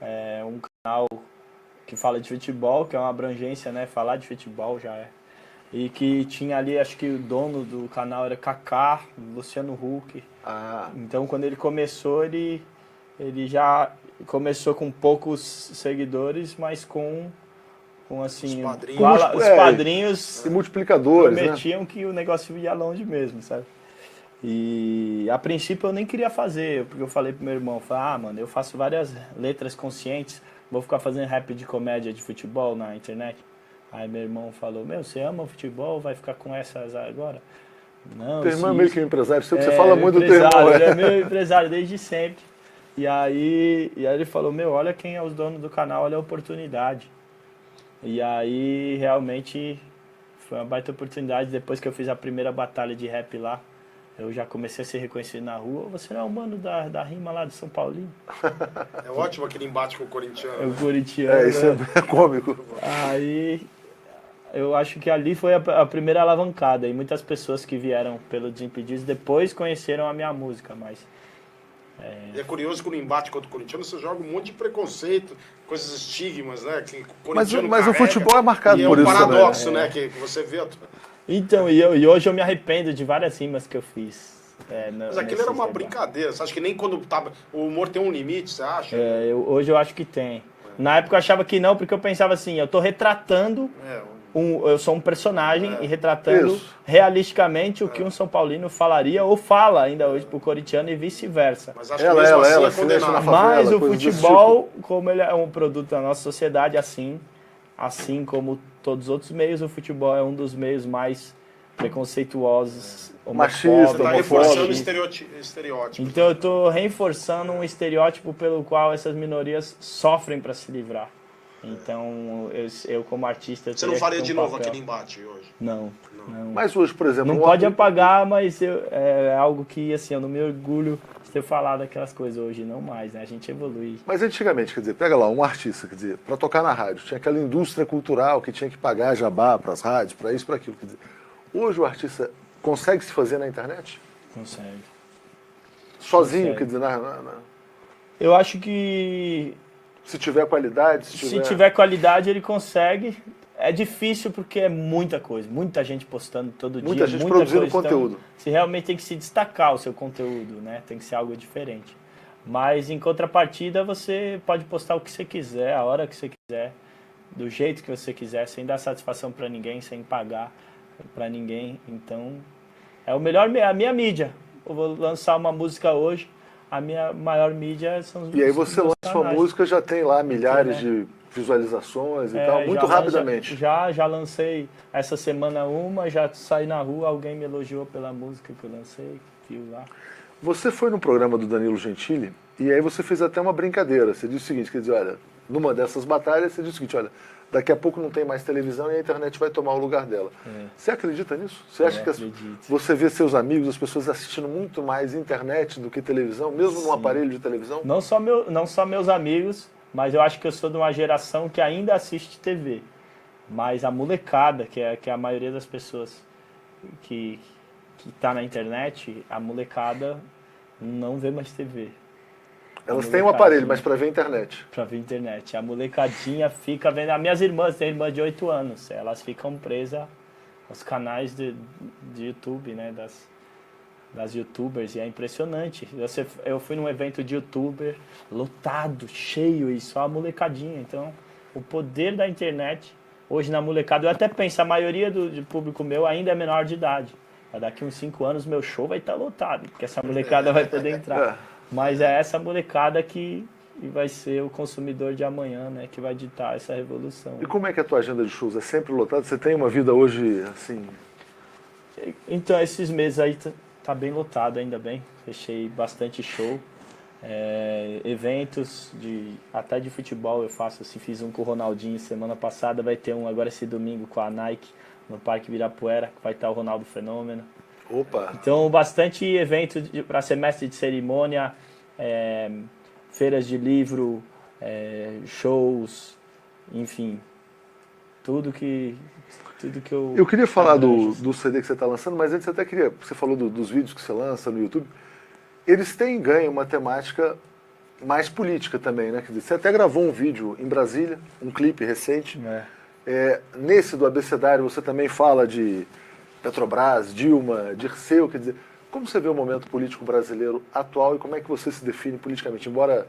Speaker 2: É um canal que fala de futebol, que é uma abrangência, né? Falar de futebol já é. E que tinha ali, acho que o dono do canal era Kaká, Luciano Huck.
Speaker 1: Ah.
Speaker 2: Então, quando ele começou, ele já começou com poucos seguidores, mas com assim, os padrinhos
Speaker 1: e multiplicadores,
Speaker 2: prometiam,
Speaker 1: né?
Speaker 2: Que o negócio ia longe mesmo, sabe? E a princípio eu nem queria fazer, porque eu falei pro meu irmão, mano, eu faço várias letras conscientes, vou ficar fazendo rap de comédia de futebol na internet. Aí meu irmão falou, você ama o futebol, vai ficar com essas agora? Não,
Speaker 1: teu irmão é meio que um empresário, você fala muito do
Speaker 2: teu irmão.
Speaker 1: Ele
Speaker 2: é meu empresário desde sempre. E aí ele falou, olha quem é os donos do canal, olha a oportunidade. E aí realmente foi uma baita oportunidade. Depois que eu fiz a primeira batalha de rap lá, eu já comecei a ser reconhecido na rua. Você não é o mano da rima lá de São Paulinho?
Speaker 3: É ótimo aquele embate com o corintiano.
Speaker 2: O corintiano.
Speaker 1: Isso é cômico.
Speaker 2: Aí eu acho que ali foi a primeira alavancada. E muitas pessoas que vieram pelo Desimpedidos depois conheceram a minha música, mas...
Speaker 3: E é curioso que no embate contra o corintiano você joga um monte de preconceito, coisas estigmas, né? Que o
Speaker 1: mas o futebol é marcado por isso.
Speaker 3: É um paradoxo, né? Que você vê.
Speaker 2: Então, e hoje eu me arrependo de várias rimas que eu fiz.
Speaker 3: Mas aquilo era uma brincadeira. Você acha que nem quando o humor tem um limite, você acha?
Speaker 2: Hoje eu acho que tem. Na época eu achava que não, porque eu pensava assim, eu tô retratando... eu sou um personagem e retratando realisticamente o que um São Paulino falaria ou fala ainda hoje pro corintiano e vice-versa.
Speaker 3: Mas acho que mesmo assim é condenado.
Speaker 2: Mas o futebol, como ele é um produto da nossa sociedade, assim como todos os outros meios, o futebol é um dos meios mais preconceituosos,
Speaker 1: machista,
Speaker 3: você tá reforçando o estereótipo.
Speaker 2: Então eu tô reforçando um estereótipo pelo qual essas minorias sofrem para se livrar. Então, eu como artista...
Speaker 3: Você não faria de novo aquele embate hoje?
Speaker 2: Não.
Speaker 1: Mas hoje, por exemplo...
Speaker 2: Não pode apagar, mas é algo que, assim, eu não me orgulho de ter falado aquelas coisas hoje, não mais, né? A gente evolui.
Speaker 1: Mas antigamente, quer dizer, pega lá, um artista, quer dizer, para tocar na rádio, tinha aquela indústria cultural que tinha que pagar jabá para as rádios, para isso, para aquilo. Quer dizer, hoje o artista consegue se fazer na internet?
Speaker 2: Consegue.
Speaker 1: Sozinho, quer dizer,
Speaker 2: Eu acho que...
Speaker 1: Se tiver qualidade,
Speaker 2: se tiver qualidade, ele consegue. É difícil porque é muita coisa, muita gente postando todo dia.
Speaker 1: Muita gente produzindo
Speaker 2: coisa,
Speaker 1: conteúdo.
Speaker 2: Então, você realmente tem que se destacar o seu conteúdo, né? Tem que ser algo diferente. Mas em contrapartida você pode postar o que você quiser, a hora que você quiser, do jeito que você quiser, sem dar satisfação para ninguém, sem pagar para ninguém. Então, é o melhor, a minha mídia. Eu vou lançar uma música hoje, a minha maior mídia são os
Speaker 1: E aí você lança sua
Speaker 2: canais.
Speaker 1: música, já tem lá milhares de visualizações e tal, muito rapidamente.
Speaker 2: Já lancei essa semana já saí na rua, alguém me elogiou pela música que eu lancei, viu lá.
Speaker 1: Você foi no programa do Danilo Gentili e aí você fez até uma brincadeira. Você disse o seguinte, quer dizer, olha, numa dessas batalhas você disse o seguinte, olha, daqui a pouco não tem mais televisão e a internet vai tomar o lugar dela. Você acredita nisso? Você acha que você vê seus amigos, as pessoas assistindo muito mais internet do que televisão, mesmo num aparelho de televisão?
Speaker 2: Não só meus amigos, mas eu acho que eu sou de uma geração que ainda assiste TV. Mas a molecada, que é a maioria das pessoas que está na internet, a molecada não vê mais TV.
Speaker 1: Elas têm um aparelho, mas para ver internet.
Speaker 2: Para ver internet. A molecadinha fica vendo... As minhas irmãs, têm irmã de 8 anos, elas ficam presas aos canais de YouTube, né, das youtubers, e é impressionante. Eu fui num evento de youtuber, lotado, cheio, e só a molecadinha. Então, o poder da internet, hoje na molecada, eu até penso, a maioria do público meu ainda é menor de idade. Daqui uns 5 anos meu show vai estar lotado, porque essa molecada vai poder entrar. Mas é essa molecada que vai ser o consumidor de amanhã, né, que vai ditar essa revolução.
Speaker 1: E como é que é a tua agenda de shows? É sempre lotada? Você tem uma vida hoje, assim...
Speaker 2: Então, esses meses aí tá bem lotado, ainda bem. Fechei bastante show. Eventos, até de futebol eu faço, assim, fiz um com o Ronaldinho semana passada, vai ter um agora esse domingo com a Nike, no Parque Ibirapuera, que vai estar o Ronaldo Fenômeno.
Speaker 1: Opa!
Speaker 2: Então, bastante evento para semestre de cerimônia, feiras de livro, shows, enfim, tudo que eu...
Speaker 1: Eu queria falar do CD que você está lançando, mas antes até queria... Você falou dos vídeos que você lança no YouTube. Eles têm ganho uma temática mais política também, né? Quer dizer, você até gravou um vídeo em Brasília, um clipe recente. Nesse do Abecedário você também fala de Petrobras, Dilma, Dirceu, quer dizer, como você vê o momento político brasileiro atual e como é que você se define politicamente? Embora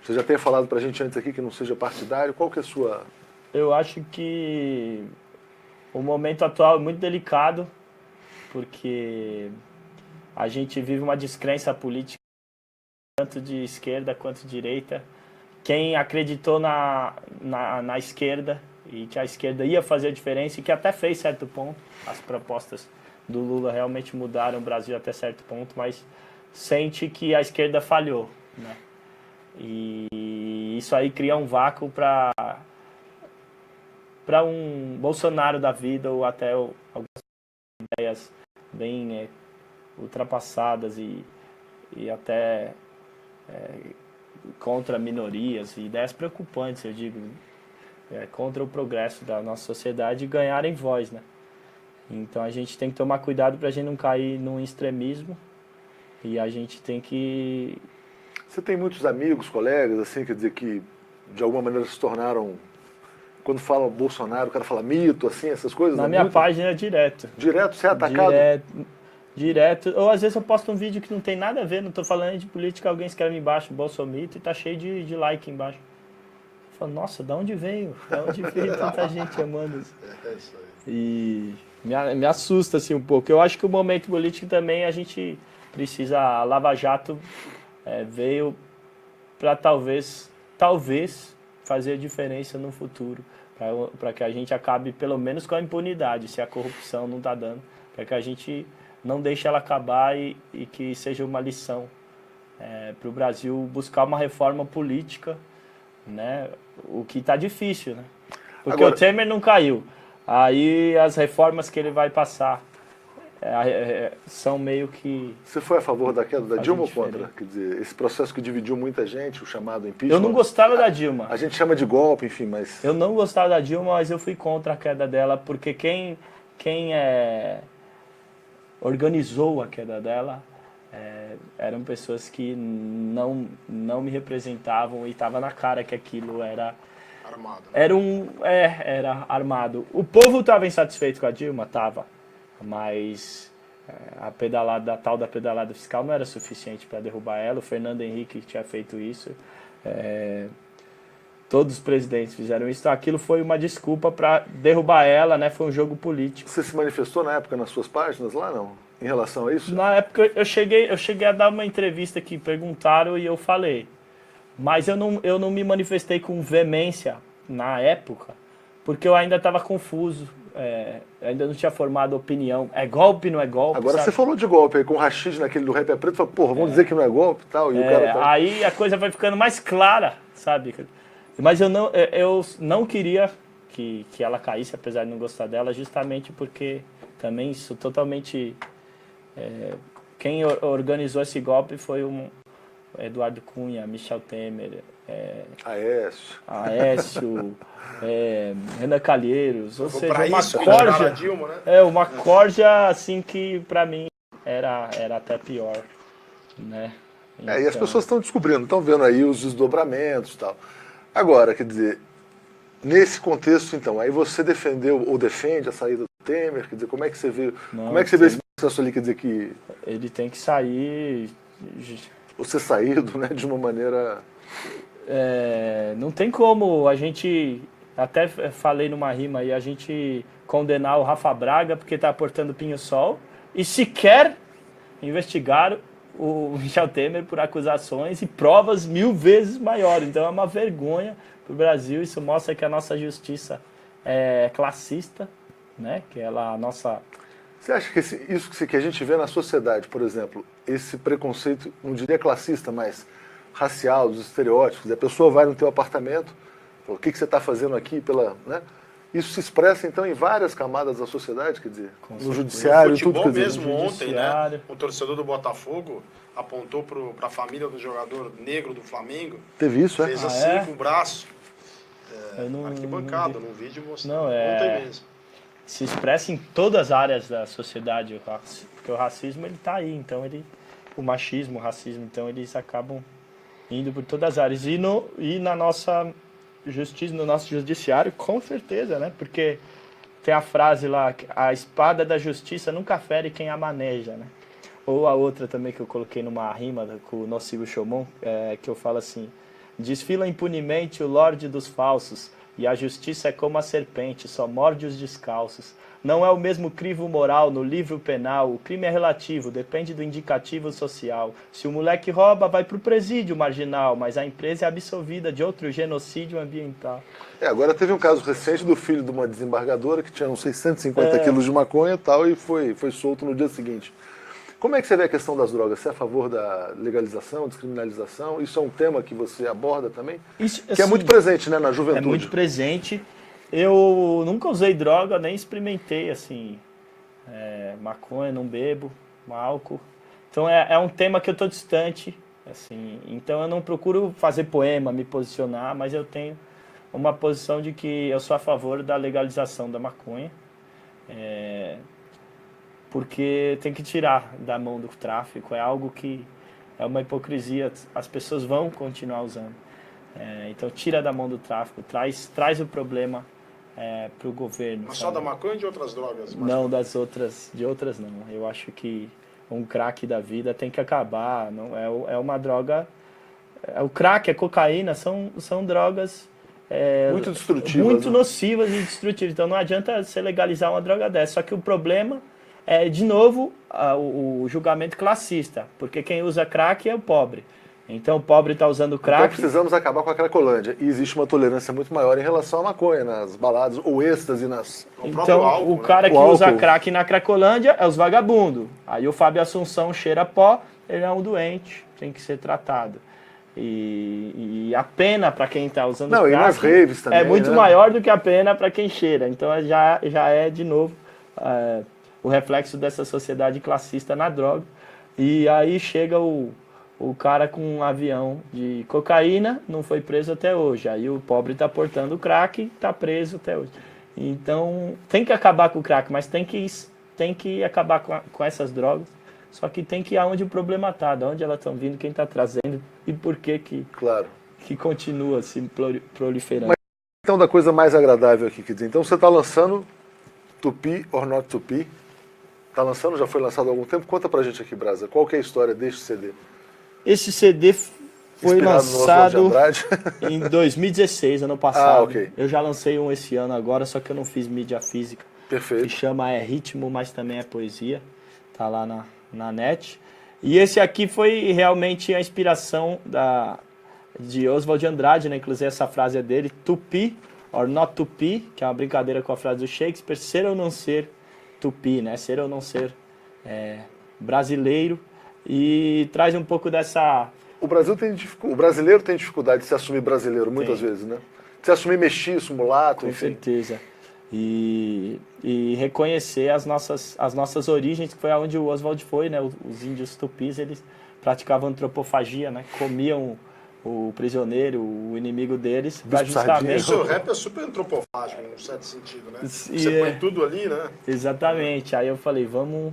Speaker 1: você já tenha falado pra gente antes aqui que não seja partidário, qual que é a sua...
Speaker 2: Eu acho que o momento atual é muito delicado, porque a gente vive uma descrença política, tanto de esquerda quanto de direita. Quem acreditou na esquerda e que a esquerda ia fazer a diferença, e que até fez certo ponto, as propostas do Lula realmente mudaram o Brasil até certo ponto, mas sente que a esquerda falhou, né? E isso aí cria um vácuo para um Bolsonaro da vida, ou até algumas ideias bem ultrapassadas e até contra minorias, ideias preocupantes, eu digo, contra o progresso da nossa sociedade e ganharem voz, né? Então a gente tem que tomar cuidado para a gente não cair num extremismo, e a gente tem que...
Speaker 1: Você tem muitos amigos, colegas, assim, quer dizer, que de alguma maneira se tornaram... Quando fala Bolsonaro, o cara fala mito, assim, essas coisas?
Speaker 2: Na minha página é direto.
Speaker 1: Direto? Você é atacado?
Speaker 2: Direto. Ou às vezes eu posto um vídeo que não tem nada a ver, não tô falando de política, alguém escreve embaixo, Bolsomito, e tá cheio de like embaixo. Eu falo, nossa, da onde veio? Da onde veio tanta gente amando isso? E me assusta assim um pouco. Eu acho que o momento político também a gente precisa... A Lava Jato veio para talvez fazer a diferença no futuro, para que a gente acabe pelo menos com a impunidade, se a corrupção não está dando, para que a gente não deixe ela acabar e que seja uma lição para o Brasil buscar uma reforma política, né? O que está difícil, né? Porque agora, o Temer não caiu, aí as reformas que ele vai passar são meio que...
Speaker 1: Você foi a favor da queda da Dilma ou contra? Quer dizer, esse processo que dividiu muita gente, o chamado impeachment...
Speaker 2: Eu não gostava da Dilma.
Speaker 1: A gente chama de golpe, enfim, mas...
Speaker 2: Eu não gostava da Dilma, mas eu fui contra a queda dela, porque quem organizou a queda dela eram pessoas que não me representavam, e estava na cara que aquilo era...
Speaker 3: Armado. Né?
Speaker 2: Era armado. O povo estava insatisfeito com a Dilma? Estava. Mas A tal da pedalada fiscal não era suficiente para derrubar ela. O Fernando Henrique tinha feito isso. Todos os presidentes fizeram isso. Então, aquilo foi uma desculpa para derrubar ela, né? Foi um jogo político.
Speaker 1: Você se manifestou na época nas suas páginas lá, não? Em relação a isso?
Speaker 2: Na época eu cheguei a dar uma entrevista que perguntaram e eu falei. Mas eu não me manifestei com veemência na época, porque eu ainda estava confuso. Ainda não tinha formado opinião. É golpe, não é golpe?
Speaker 1: Agora
Speaker 2: sabe?
Speaker 1: você falou de golpe aí com o Rashid naquele do Rap é Preto, falou, porra, vamos dizer que não é golpe e tal. E o cara tá...
Speaker 2: Aí a coisa vai ficando mais clara, sabe? Mas eu não queria que ela caísse, apesar de não gostar dela, justamente porque também isso totalmente... quem organizou esse golpe foi o Eduardo Cunha, Michel Temer, Aécio, Renan Calheiros, ou seja, uma corja,
Speaker 3: Dilma, né?
Speaker 2: uma corja assim que pra mim era até pior, né? Então...
Speaker 1: E as pessoas estão descobrindo, estão vendo aí os desdobramentos e tal. Agora, quer dizer, nesse contexto, então, aí você defendeu ou defende a saída do Temer, quer dizer, como é que você vê, esse processo ali, quer dizer que...
Speaker 2: Ele tem que sair...
Speaker 1: Você saído, né, de uma maneira...
Speaker 2: não tem como a gente, até falei numa rima aí, a gente condenar o Rafa Braga porque está aportando pinho-sol e sequer investigar o Michel Temer por acusações e provas 1000 vezes maiores. Então é uma vergonha para o Brasil. Isso mostra que a nossa justiça é classista, né? Que ela, a nossa...
Speaker 1: Você acha que isso que a gente vê na sociedade, por exemplo, esse preconceito, não diria classista, mas racial, dos estereótipos, a pessoa vai no teu apartamento, fala, o que você está fazendo aqui? Né? Isso se expressa, então, em várias camadas da sociedade, quer dizer, no judiciário,
Speaker 3: no futebol
Speaker 1: tudo, quer
Speaker 3: mesmo
Speaker 1: dizer,
Speaker 3: ontem, né? Um torcedor do Botafogo apontou para a família do jogador negro do Flamengo.
Speaker 1: Teve isso,
Speaker 3: fez assim com o braço. Arquibancada, num vídeo mostrando. Ontem mesmo.
Speaker 2: Se expressa em todas as áreas da sociedade, porque o racismo ele está aí, então o machismo, o racismo, então eles acabam indo por todas as áreas. E na nossa justiça, no nosso judiciário, com certeza, né? Porque tem a frase lá, a espada da justiça nunca fere quem a maneja, né? Ou a outra também que eu coloquei numa rima com o Nocivo Chomon, que eu falo assim: desfila impunemente o lorde dos falsos, e a justiça é como a serpente, só morde os descalços. Não é o mesmo crivo moral no livro penal, o crime é relativo, depende do indicativo social. Se o moleque rouba, vai pro presídio marginal, mas a empresa é absolvida de outro genocídio ambiental.
Speaker 1: Agora teve um caso recente do filho de uma desembargadora que tinha uns 650 quilos de maconha e tal, e foi solto no dia seguinte. Como é que você vê a questão das drogas? Você é a favor da legalização, descriminalização? Isso é um tema que você aborda também?
Speaker 2: Isso,
Speaker 1: que é muito presente, né, na juventude.
Speaker 2: É muito presente. Eu nunca usei droga, nem experimentei, assim, maconha, não bebo, álcool. Então é um tema que eu estou distante, assim. Então eu não procuro fazer poema, me posicionar, mas eu tenho uma posição de que eu sou a favor da legalização da maconha. Porque tem que tirar da mão do tráfico, é algo que é uma hipocrisia, as pessoas vão continuar usando. Então tira da mão do tráfico, traz o problema para o governo.
Speaker 3: Mas só da maconha ou de outras drogas?
Speaker 2: Não, de outras não. Eu acho que um crack da vida tem que acabar, não é uma droga... O crack, a cocaína são drogas...
Speaker 1: muito destrutivas.
Speaker 2: Muito nocivas e destrutivas. Então não adianta você legalizar uma droga dessa. Só que o problema é, de novo, o julgamento classista, porque quem usa crack é o pobre. Então o pobre está usando crack.
Speaker 1: Então precisamos acabar com a cracolândia. E existe uma tolerância muito maior em relação à maconha, nas baladas, ou êxtase nas...
Speaker 2: Então álcool, o cara que usa crack na cracolândia é os vagabundos. Aí o Fábio Assunção cheira pó, ele é um doente, tem que ser tratado. E a pena para quem está usando crack
Speaker 1: e nas raves também,
Speaker 2: é muito maior do que a pena para quem cheira. Então já é, de novo, o reflexo dessa sociedade classista na droga. E aí chega o cara com um avião de cocaína, não foi preso até hoje. Aí o pobre está portando crack, está preso até hoje. Então tem que acabar com o crack, mas tem que acabar com essas drogas. Só que tem que ir aonde o problema está, de onde elas estão vindo, quem está trazendo e por que continua se proliferando.
Speaker 1: Mas, então, da coisa mais agradável aqui, quer dizer, então você está lançando Tupi or Not Tupi, Tá lançando? Já foi lançado há algum tempo? Conta pra gente aqui, Brasa. Qual que é a história deste CD?
Speaker 2: Esse CD foi
Speaker 1: Inspirado no Oswald de
Speaker 2: lançado
Speaker 1: Andrade?
Speaker 2: em 2016, ano passado.
Speaker 1: Ah, ok.
Speaker 2: Eu já lancei um esse ano agora, só que eu não fiz mídia física. Que
Speaker 1: Perfeito.
Speaker 2: chama Ritmo, mas também é poesia. Tá lá na net. E esse aqui foi realmente a inspiração de Oswald de Andrade, né? Inclusive essa frase é dele, Tupi or not Tupi, que é uma brincadeira com a frase do Shakespeare, ser ou não ser Tupi, né? Ser ou não ser brasileiro. E traz um pouco dessa...
Speaker 1: O brasileiro tem dificuldade de se assumir brasileiro, muitas vezes, né? De se assumir mestiço, mulato,
Speaker 2: Com
Speaker 1: enfim.
Speaker 2: certeza. E reconhecer as nossas origens, que foi onde o Oswald foi, né? Os índios tupis, eles praticavam antropofagia, né? Comiam o prisioneiro, o inimigo deles, para justamente...
Speaker 3: Isso, o rap é super antropofágico, num certo sentido, né?
Speaker 2: E
Speaker 3: Você põe tudo ali, né?
Speaker 2: Exatamente. Aí eu falei, vamos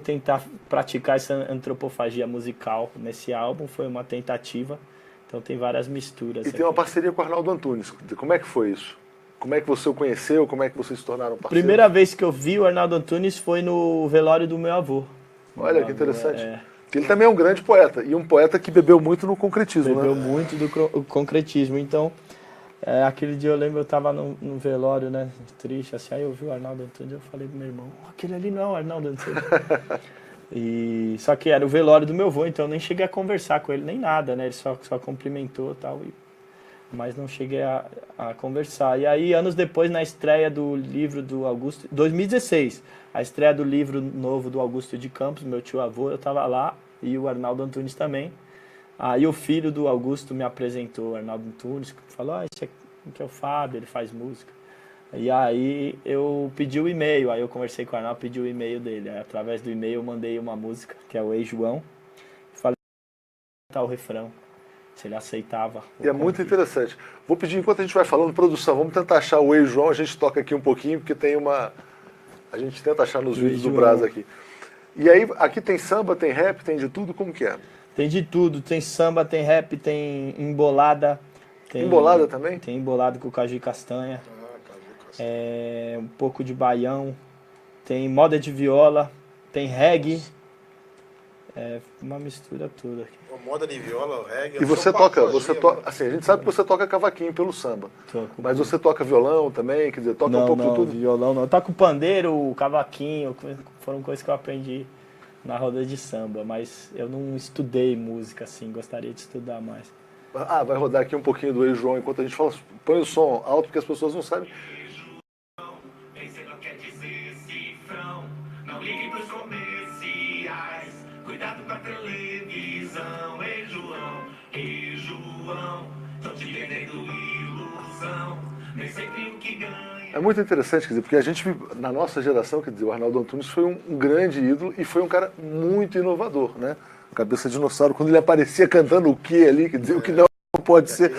Speaker 2: tentar praticar essa antropofagia musical nesse álbum. Foi uma tentativa. Então tem várias misturas.
Speaker 1: E tem uma parceria com o Arnaldo Antunes. Como é que foi isso? Como é que você o conheceu? Como é que vocês se tornaram parceiros?
Speaker 2: Primeira vez que eu vi o Arnaldo Antunes foi no velório do meu avô.
Speaker 1: Olha que interessante. Ele também é um grande poeta. E um poeta que bebeu muito no concretismo,
Speaker 2: Bebeu
Speaker 1: né?
Speaker 2: muito do concretismo. Então, aquele dia eu lembro, eu tava no velório, né? Triste, assim. Aí eu vi o Arnaldo Antunes, eu falei pro meu irmão, aquele ali não é o Arnaldo Antunes. Só que era o velório do meu avô, então eu nem cheguei a conversar com ele, nem nada, né? Ele só cumprimentou e tal. Mas não cheguei a conversar. E aí, anos depois, na estreia do livro do Augusto, 2016, a estreia do livro novo do Augusto de Campos, meu tio-avô, eu estava lá, e o Arnaldo Antunes também. Aí o filho do Augusto me apresentou, o Arnaldo Antunes, falou, esse aqui é o Fábio, ele faz música. E aí eu pedi o e-mail, aí eu conversei com o Arnaldo, pedi o e-mail dele. Aí, através do e-mail eu mandei uma música, que é o Ei João, e falei, tá o refrão. Se ele aceitava.
Speaker 1: E é muito interessante. Vou pedir, enquanto a gente vai falando, produção, vamos tentar achar o Ei João, a gente toca aqui um pouquinho, porque tem uma... A gente tenta achar nos vídeos do Brasa aqui. E aí, aqui tem samba, tem rap, tem de tudo, como que é?
Speaker 2: Tem de tudo, tem samba, tem rap, tem embolada.
Speaker 1: Embolada também?
Speaker 2: Tem embolada com caju e castanha. Um pouco de baião. Tem moda de viola, tem reggae. Uma mistura toda aqui.
Speaker 3: Moda de viola, reggae...
Speaker 1: E você toca, assim, a gente sabe que você toca cavaquinho pelo samba. Mas você toca violão também, quer dizer, toca um pouco de tudo?
Speaker 2: Não, violão não. Eu toco pandeiro, cavaquinho, foram coisas que eu aprendi na roda de samba, mas eu não estudei música assim, gostaria de estudar mais.
Speaker 1: Vai rodar aqui um pouquinho do Ei João enquanto a gente fala, põe o som alto porque as pessoas não sabem.
Speaker 4: Não ligue pros comerciais, cuidado com a televisão. Ei João, tô te vendendo ilusão, nem sempre o que ganha.
Speaker 1: É muito interessante, quer dizer, porque a gente, na nossa geração, quer dizer, o Arnaldo Antunes foi um grande ídolo e foi um cara muito inovador, né? Cabeça de dinossauro, quando ele aparecia cantando o que ali, quer dizer, o que não pode ser,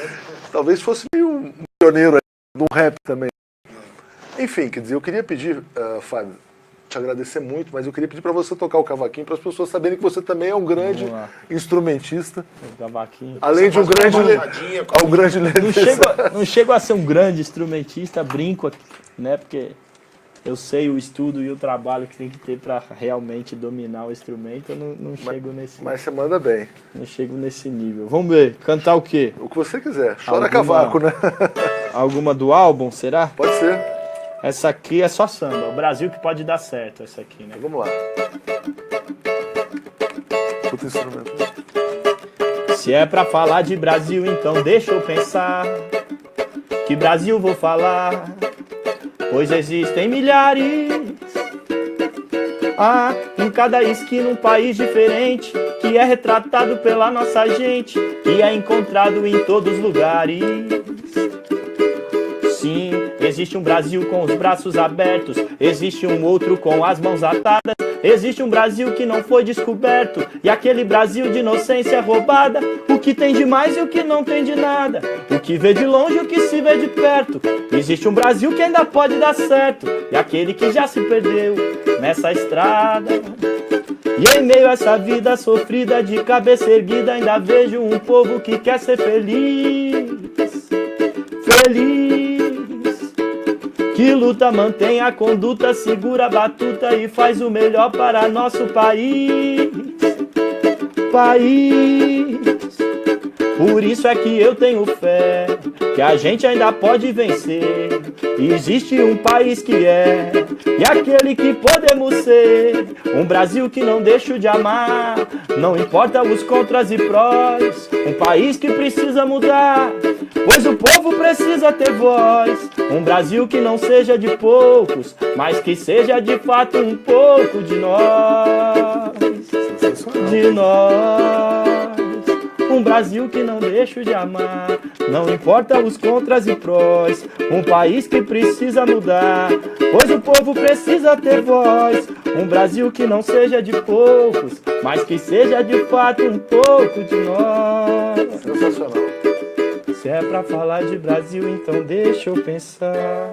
Speaker 1: talvez fosse meio um pioneiro no rap também. Enfim, quer dizer, eu queria pedir, Fábio, te agradecer muito, mas eu queria pedir para você tocar o cavaquinho para as pessoas saberem que você também é um grande instrumentista.
Speaker 2: O cavaquinho.
Speaker 1: Além de um grande
Speaker 2: não chego a ser um grande instrumentista, brinco, né? Porque eu sei o estudo e o trabalho que tem que ter para realmente dominar o instrumento. Eu não chego nesse.
Speaker 1: Mas você manda bem.
Speaker 2: Não chego nesse nível. Vamos ver. Cantar o quê?
Speaker 1: O que você quiser. Chora cavaco, né?
Speaker 2: Alguma do álbum, será?
Speaker 1: Pode ser.
Speaker 2: Essa aqui é só samba. O Brasil que pode dar certo, essa aqui, né?
Speaker 1: Vamos lá. Puta instrumento.
Speaker 2: Se é pra falar de Brasil, então deixa eu pensar. Que Brasil vou falar? Pois existem milhares. Em cada esquina um país diferente, que é retratado pela nossa gente, que é encontrado em todos os lugares. Sim, existe um Brasil com os braços abertos, existe um outro com as mãos atadas, existe um Brasil que não foi descoberto, e aquele Brasil de inocência roubada, o que tem de mais e o que não tem de nada, o que vê de longe e o que se vê de perto. Existe um Brasil que ainda pode dar certo, e aquele que já se perdeu nessa estrada. E em meio a essa vida sofrida, de cabeça erguida, ainda vejo um povo que quer ser feliz. Feliz. que luta, mantém a conduta, segura a batuta e faz o melhor para nosso país. Por isso é que eu tenho fé que a gente ainda pode vencer. Existe um país que é, e aquele que podemos ser. Um Brasil que não deixo de amar, não importa os contras e prós. Um país que precisa mudar, pois o povo precisa ter voz. Um Brasil que não seja de poucos, mas que seja de fato um pouco de nós. De nós. Um Brasil que não deixo de amar, não importa os contras e prós. Um país que precisa mudar, pois o povo precisa ter voz. Um Brasil que não seja de poucos, mas que seja de fato um pouco de nós.
Speaker 1: Sensacional.
Speaker 2: Se é pra falar de Brasil, então deixa eu pensar.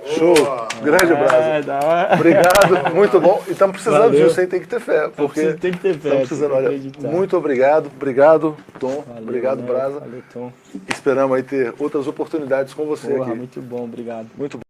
Speaker 1: Show! Grande Brasa.
Speaker 2: Da hora.
Speaker 1: Obrigado, muito bom. E estamos precisando
Speaker 2: Valeu.
Speaker 1: disso, hein? Tem que ter fé. Porque
Speaker 2: Tem que ter fé.
Speaker 1: estamos precisando,
Speaker 2: tem que
Speaker 1: olha,
Speaker 2: acreditar.
Speaker 1: muito obrigado. Obrigado, Tom.
Speaker 2: Valeu,
Speaker 1: obrigado,
Speaker 2: né?
Speaker 1: Brasa.
Speaker 2: Valeu, Tom.
Speaker 1: Esperamos aí ter outras oportunidades com você
Speaker 2: Porra,
Speaker 1: aqui.
Speaker 2: muito bom, obrigado.
Speaker 1: Muito bom.